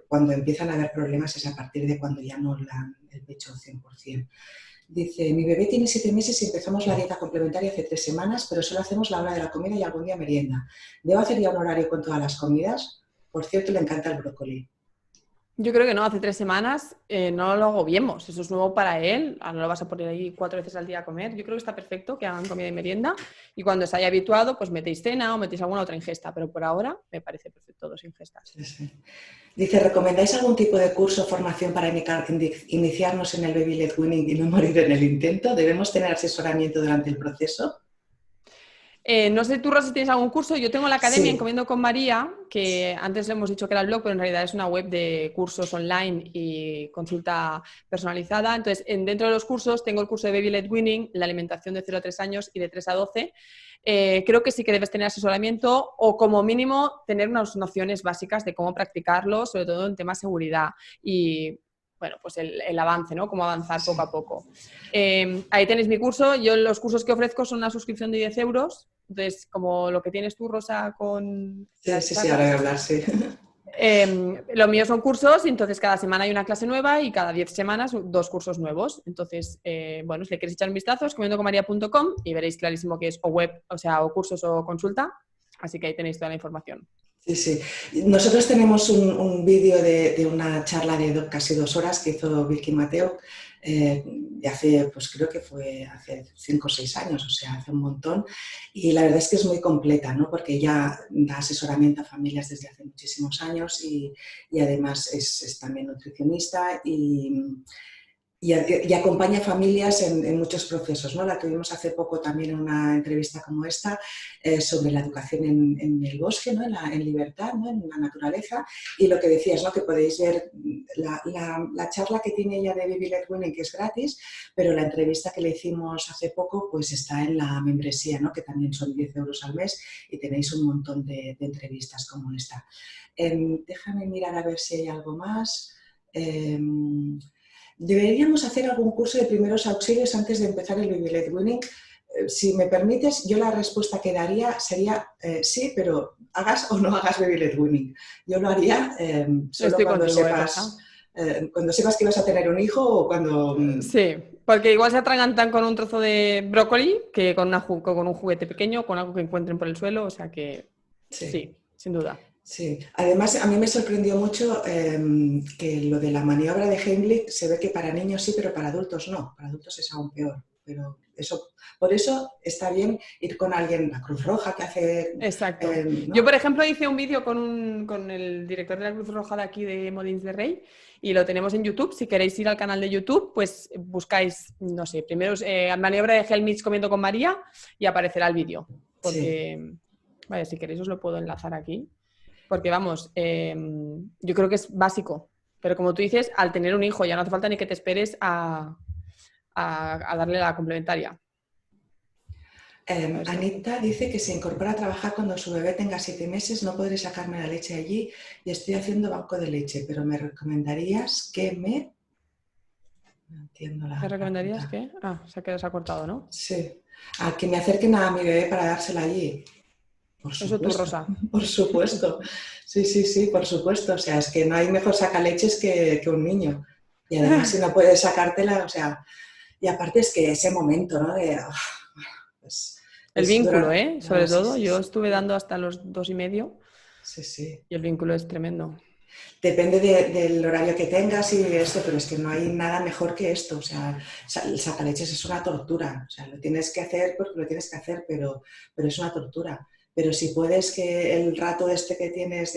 cuando empiezan a haber problemas es a partir de cuando ya no dan el pecho 100%. Dice, mi bebé tiene 7 meses y empezamos la dieta complementaria hace 3 semanas, pero solo hacemos la hora de la comida y algún día merienda. ¿Debo hacer ya un horario con todas las comidas? Por cierto, le encanta el brócoli. Yo creo que no, hace 3 semanas no lo agobiemos. Eso es nuevo para él. Ahora no lo vas a poner ahí 4 veces al día a comer. Yo creo que está perfecto que hagan comida y merienda. Y cuando se haya habituado, pues metéis cena o metéis alguna otra ingesta. Pero por ahora me parece perfecto dos ingestas. Sí, sí. Dice, ¿recomendáis algún tipo de curso o formación para iniciarnos en el baby led weaning y no morir en el intento? ¿Debemos tener asesoramiento durante el proceso? No sé tú, Rosa, si tienes algún curso. Yo tengo la academia Sí, Encomiendo con María, que antes le hemos dicho que era el blog, pero en realidad es una web de cursos online y consulta personalizada. Entonces, dentro de los cursos tengo el curso de Baby Led Weaning, la alimentación de 0 a 3 años y de 3 a 12. Creo que sí que debes tener asesoramiento o como mínimo tener unas nociones básicas de cómo practicarlo, sobre todo en temas de seguridad y bueno, pues el avance, ¿no? Cómo avanzar poco a sí. poco. Ahí tenéis mi curso. Yo los cursos que ofrezco son una suscripción de 10 euros. Entonces, como lo que tienes tú, Rosa, con Sí, las sí, sí, ahora voy a charlas, hablar, sí. lo mío son cursos y entonces cada semana hay una clase nueva y cada 10 semanas 2 cursos nuevos. Entonces, bueno, si le queréis echar un vistazo, es comiendoconmaria.com y veréis clarísimo que es o web, o sea, o cursos o consulta. Así que ahí tenéis toda la información. Sí, sí. Nosotros tenemos un vídeo de una charla de casi 2 horas que hizo Vicky Mateo de hace, pues creo que fue hace 5 o 6 años, o sea, hace un montón. Y la verdad es que es muy completa, ¿no? Porque ella da asesoramiento a familias desde hace muchísimos años y además es también nutricionista y acompaña a familias en muchos procesos, ¿no? La tuvimos hace poco también en una entrevista como esta sobre la educación en el bosque, ¿no? En libertad, ¿no? En la naturaleza. Y lo que decías, ¿no? Que podéis ver la charla que tiene ella de Baby Led Weaning, que es gratis, pero la entrevista que le hicimos hace poco pues está en la membresía, ¿no? Que también son 10 euros al mes y tenéis un montón de entrevistas como esta. Déjame mirar a ver si hay algo más. Deberíamos hacer algún curso de primeros auxilios antes de empezar el baby led weaning. si me permites, yo la respuesta que daría sería sí, pero hagas o no hagas baby led weaning. Yo lo haría solo Estoy contigo, Rosa. cuando sepas que vas a tener un hijo o cuando... Sí, porque igual se atragantan con un trozo de brócoli que con un juguete pequeño, con algo que encuentren por el suelo, o sea que Sí. sí, sin duda. Sí, además a mí me sorprendió mucho que lo de la maniobra de Heimlich se ve que para niños sí, pero para adultos no. Para adultos es aún peor. Pero eso, por eso está bien ir con alguien, la Cruz Roja que hace... Exacto. ¿no? Yo, por ejemplo, hice un vídeo con el director de la Cruz Roja de aquí de Molins de Rey y lo tenemos en YouTube. Si queréis ir al canal de YouTube, pues buscáis, no sé, primero maniobra de Heimlich comiendo con María y aparecerá el vídeo. Porque, Sí. vaya, si queréis os lo puedo enlazar aquí. Porque vamos, yo creo que es básico. Pero como tú dices, al tener un hijo ya no hace falta ni que te esperes a darle la complementaria. Anita dice que se incorpora a trabajar cuando su bebé tenga 7 meses, no podré sacarme la leche allí y estoy haciendo banco de leche, pero me recomendarías que me... No entiendo la ¿Me recomendarías pregunta. que? Ah, se ha cortado, ¿no? Sí. A que me acerquen a mi bebé para dársela allí. Por Eso tú, supuesto, Rosa. por supuesto. Sí, por supuesto. O sea, es que no hay mejor sacaleches que un niño. Y además, si no puedes sacártela, o sea, y aparte es que ese momento, ¿no? De, El vínculo, dura... ¿eh? No, Sobre sí, todo, sí, yo sí. estuve dando hasta los 2,5 Sí, sí. y el vínculo es tremendo. Depende del horario que tengas y de esto, pero es que no hay nada mejor que esto. O sea, el sacaleches es una tortura. O sea, lo tienes que hacer porque lo tienes que hacer, pero es una tortura. Pero si puedes que el rato este que tienes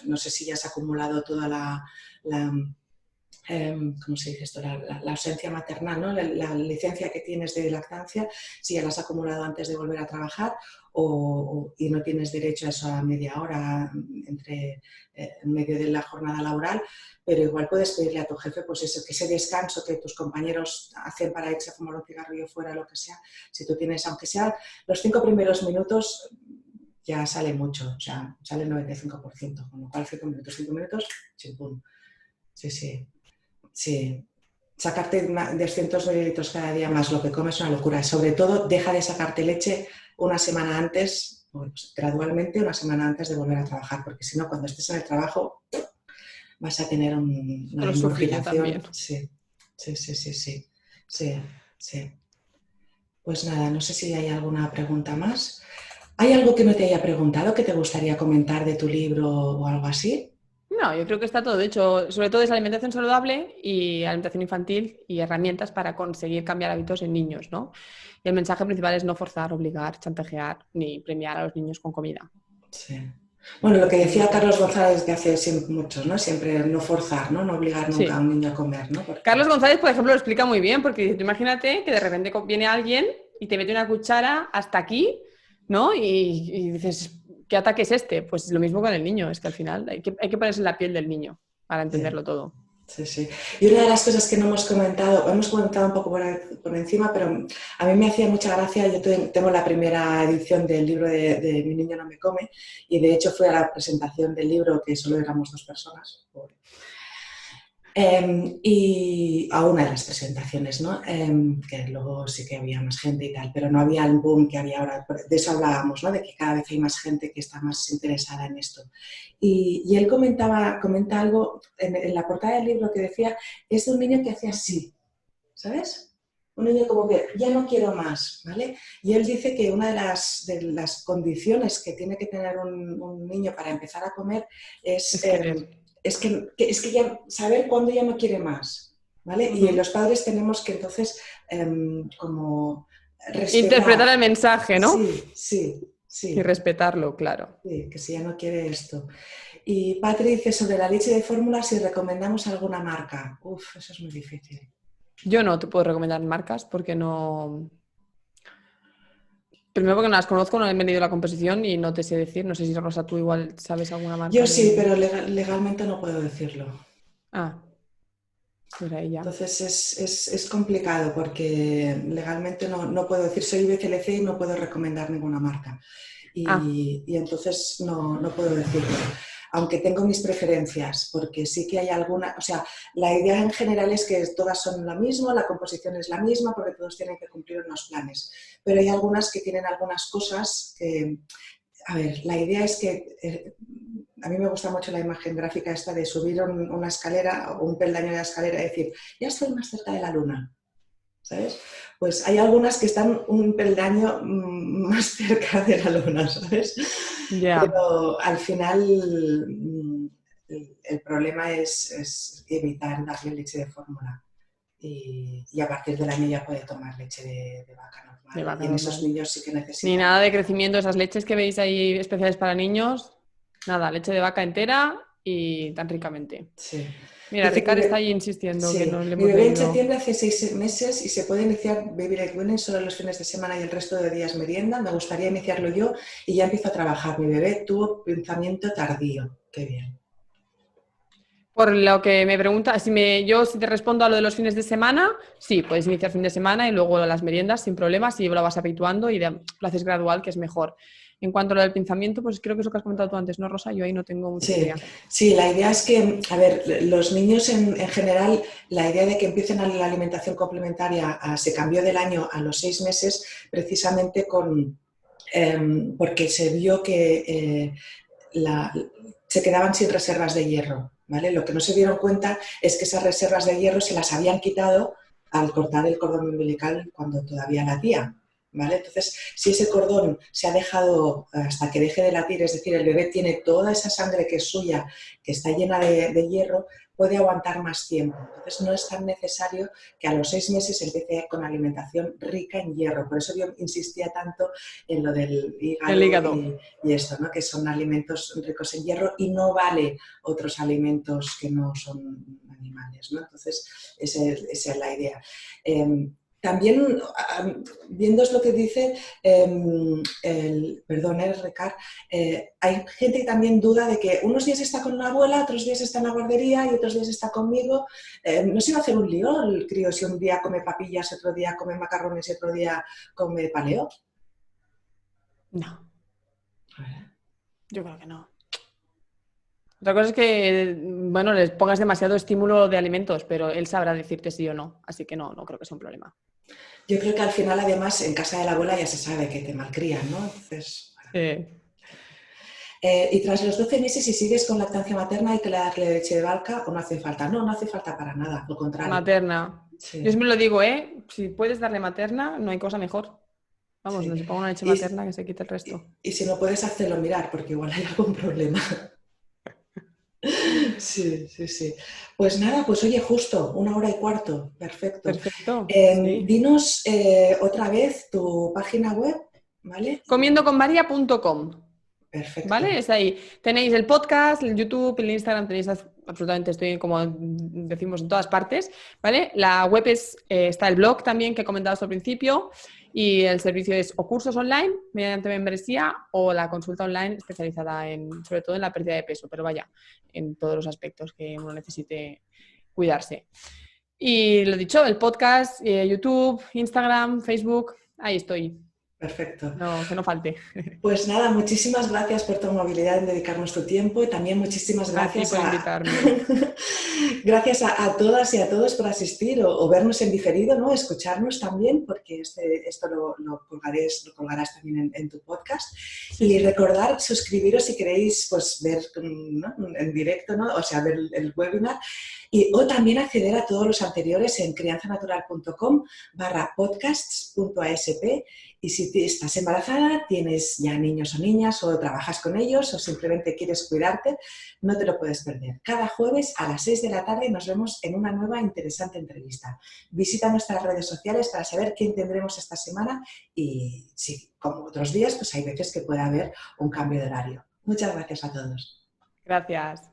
no sé si ya has acumulado toda la ¿cómo se dice esto? La ausencia maternal, ¿no? La licencia que tienes de lactancia, si ya la has acumulado antes de volver a trabajar y no tienes derecho a esa media hora en medio de la jornada laboral, pero igual puedes pedirle a tu jefe pues eso, que ese descanso que tus compañeros hacen para irse a fumar un cigarrillo fuera, lo que sea, si tú tienes, aunque sea los 5 primeros minutos, ya sale mucho, o sea, sale el 95%, con lo cual 5 minutos, chimpún. Sí, sí. Sí, sacarte 200 mililitros cada día más lo que comes es una locura. Sobre todo, deja de sacarte leche una semana antes, pues, gradualmente una semana antes de volver a trabajar, porque si no, cuando estés en el trabajo vas a tener una Lo sufrí yo también. ingurgitación. Sí, sí, sí, sí, sí, sí, sí. Pues nada, no sé si hay alguna pregunta más. ¿Hay algo que no te haya preguntado que te gustaría comentar de tu libro o algo así? No, yo creo que está todo. De hecho, sobre todo es alimentación saludable y alimentación infantil y herramientas para conseguir cambiar hábitos en niños, ¿no? Y el mensaje principal es no forzar, obligar, chantajear ni premiar a los niños con comida. Sí. Bueno, lo que decía Simplemente. Carlos González que hace siempre, muchos, ¿no? Siempre no forzar, ¿no? No obligar nunca a Sí. un niño a comer, ¿no? Porque... Carlos González, por ejemplo, lo explica muy bien, porque dice, tú imagínate que de repente viene alguien y te mete una cuchara hasta aquí, ¿no? Y dices, ¿qué ataque es este? Pues lo mismo con el niño, es que al final hay que ponerse en la piel del niño para Sí, entenderlo todo. sí, sí. Y una de las cosas que no hemos comentado un poco por encima, pero a mí me hacía mucha gracia, yo tengo la primera edición del libro de Mi niño no me come, y de hecho fui a la presentación del libro que solo éramos 2 personas, pobre. Y a una de las presentaciones, ¿no? Que luego sí que había más gente y tal, pero no había el boom que había ahora. De eso hablábamos, ¿no? De que cada vez hay más gente que está más interesada en esto. Y él comenta algo en la portada del libro que decía, es de un niño que hacía así, ¿sabes? Un niño como que ya no quiero más, ¿vale? Y él dice que una de las condiciones que tiene que tener un niño para empezar a comer es... Es querer. es que ya saber cuándo ya no quiere más, ¿vale? Y los padres tenemos que entonces como Interpretar respetar. el mensaje, ¿no? Sí, sí, Y sí, respetarlo, claro. sí, que si ya no quiere esto. Y Patri dice sobre la leche de fórmula si recomendamos alguna marca. Uf, eso es muy difícil. Yo no te puedo recomendar marcas porque no... Primero porque no las conozco, no he venido a la composición y no te sé decir. No sé si, Rosa, tú igual sabes alguna marca Yo sí, de... pero legalmente no puedo decirlo. Ah, pues ahí ya. Entonces es complicado porque legalmente no puedo decir soy BCLC y no puedo recomendar ninguna marca. Ah, Y entonces no puedo decirlo. aunque tengo mis preferencias, porque sí que hay alguna, o sea, la idea en general es que todas son lo mismo, la composición es la misma, porque todos tienen que cumplir unos planes, pero hay algunas que tienen algunas cosas que, a ver, la idea es que, a mí me gusta mucho la imagen gráfica esta de subir una escalera o un peldaño de la escalera y decir, ya estoy más cerca de la luna, ¿sabes? Pues hay algunas que están un peldaño más cerca de la luna, ¿sabes? Ya. Pero al final el problema es evitar darle leche de fórmula y a partir del año ya puede tomar leche de vaca De normal. vaca Y en esos normal. niños sí que Ni necesitan. nada de crecimiento, esas leches que veis ahí especiales para niños, nada, leche de vaca entera y tan ricamente. Sí. Mira, Dice Ricard está ahí insistiendo que sí, no le mi hemos bebé en leído. septiembre hace 6 meses y se puede iniciar Baby Led Weaning solo los fines de semana y el resto de días merienda. Me gustaría iniciarlo yo y ya empiezo a trabajar. Mi bebé tuvo pensamiento tardío. Qué bien. Por lo que me pregunta, yo si te respondo a lo de los fines de semana, sí, puedes iniciar fin de semana y luego las meriendas sin problemas y lo vas habituando y lo haces gradual, que es mejor. En cuanto a lo del pensamiento, pues creo que es lo que has comentado tú antes, ¿no, Rosa? Yo ahí no tengo mucha Sí, idea. sí, la idea es que, a ver, los niños en general, la idea de que empiecen a la alimentación complementaria se cambió del año a los 6 meses precisamente porque se vio que se quedaban sin reservas de hierro, ¿vale? Lo que no se dieron cuenta es que esas reservas de hierro se las habían quitado al cortar el cordón umbilical cuando todavía latía, ¿vale? Entonces, si ese cordón se ha dejado hasta que deje de latir, es decir, el bebé tiene toda esa sangre que es suya, que está llena de hierro, puede aguantar más tiempo. Entonces, no es tan necesario que a los 6 meses empiece con alimentación rica en hierro. Por eso yo insistía tanto en lo del El hígado hígado. y esto, ¿no? Que son alimentos ricos en hierro y no vale otros alimentos que no son animales, ¿no? Entonces, esa es la idea. También, viendo lo que dice, perdón, Ricard, hay gente que también duda de que unos días está con una abuela, otros días está en la guardería y otros días está conmigo. ¿No se va a hacer un lío el crío si un día come papillas, otro día come macarrones y otro día come paleo? No, yo creo que no. Otra cosa es que, bueno, les pongas demasiado estímulo de alimentos, pero él sabrá decirte sí o no, así que no creo que sea un problema. Yo creo que al final, además, en casa de la abuela ya se sabe que te malcrían, ¿no? Entonces, bueno. Y tras los 12 meses, si sigues con lactancia materna, ¿hay que darle leche de vaca o no hace falta? No, no hace falta para nada, al contrario. Materna. Yo Sí, siempre lo digo, ¿eh? Si puedes darle materna, no hay cosa mejor. Vamos, sí. no se ponga una leche Y, materna que se quite el resto. y si no puedes, háztelo mirar, porque igual hay algún problema. Sí, sí, sí. Pues nada, pues oye, justo, 1 hora y cuarto, perfecto. Perfecto, sí. Dinos otra vez tu página web, ¿vale? Comiendoconmaria.com. Perfecto. ¿Vale? Es ahí. Tenéis el podcast, el YouTube, el Instagram, tenéis absolutamente, estoy como decimos en todas partes, ¿vale? La web está el blog también que he comentado al principio y el servicio es o cursos online mediante membresía o la consulta online especializada sobre todo en la pérdida de peso, pero vaya, en todos los aspectos que uno necesite cuidarse. Y lo dicho, el podcast, YouTube, Instagram, Facebook, ahí estoy. Perfecto. No, que no falte. Pues nada, muchísimas gracias por tu amabilidad en dedicarnos tu tiempo y también muchísimas A ti gracias por invitarme. gracias a todas y a todos por asistir o vernos en diferido, ¿no? Escucharnos también, porque esto lo colgarás también en tu podcast. Sí, Y sí. recordar, suscribiros si queréis pues, ver, ¿no? En directo, ¿no? O sea, ver el webinar. O también acceder a todos los anteriores en crianzanatural.com/podcasts.asp. Y si estás embarazada, tienes ya niños o niñas o trabajas con ellos o simplemente quieres cuidarte, no te lo puedes perder. Cada jueves a las 6 de la tarde nos vemos en una nueva interesante entrevista. Visita nuestras redes sociales para saber quién tendremos esta semana y si, como otros días, pues hay veces que puede haber un cambio de horario. Muchas gracias a todos. Gracias.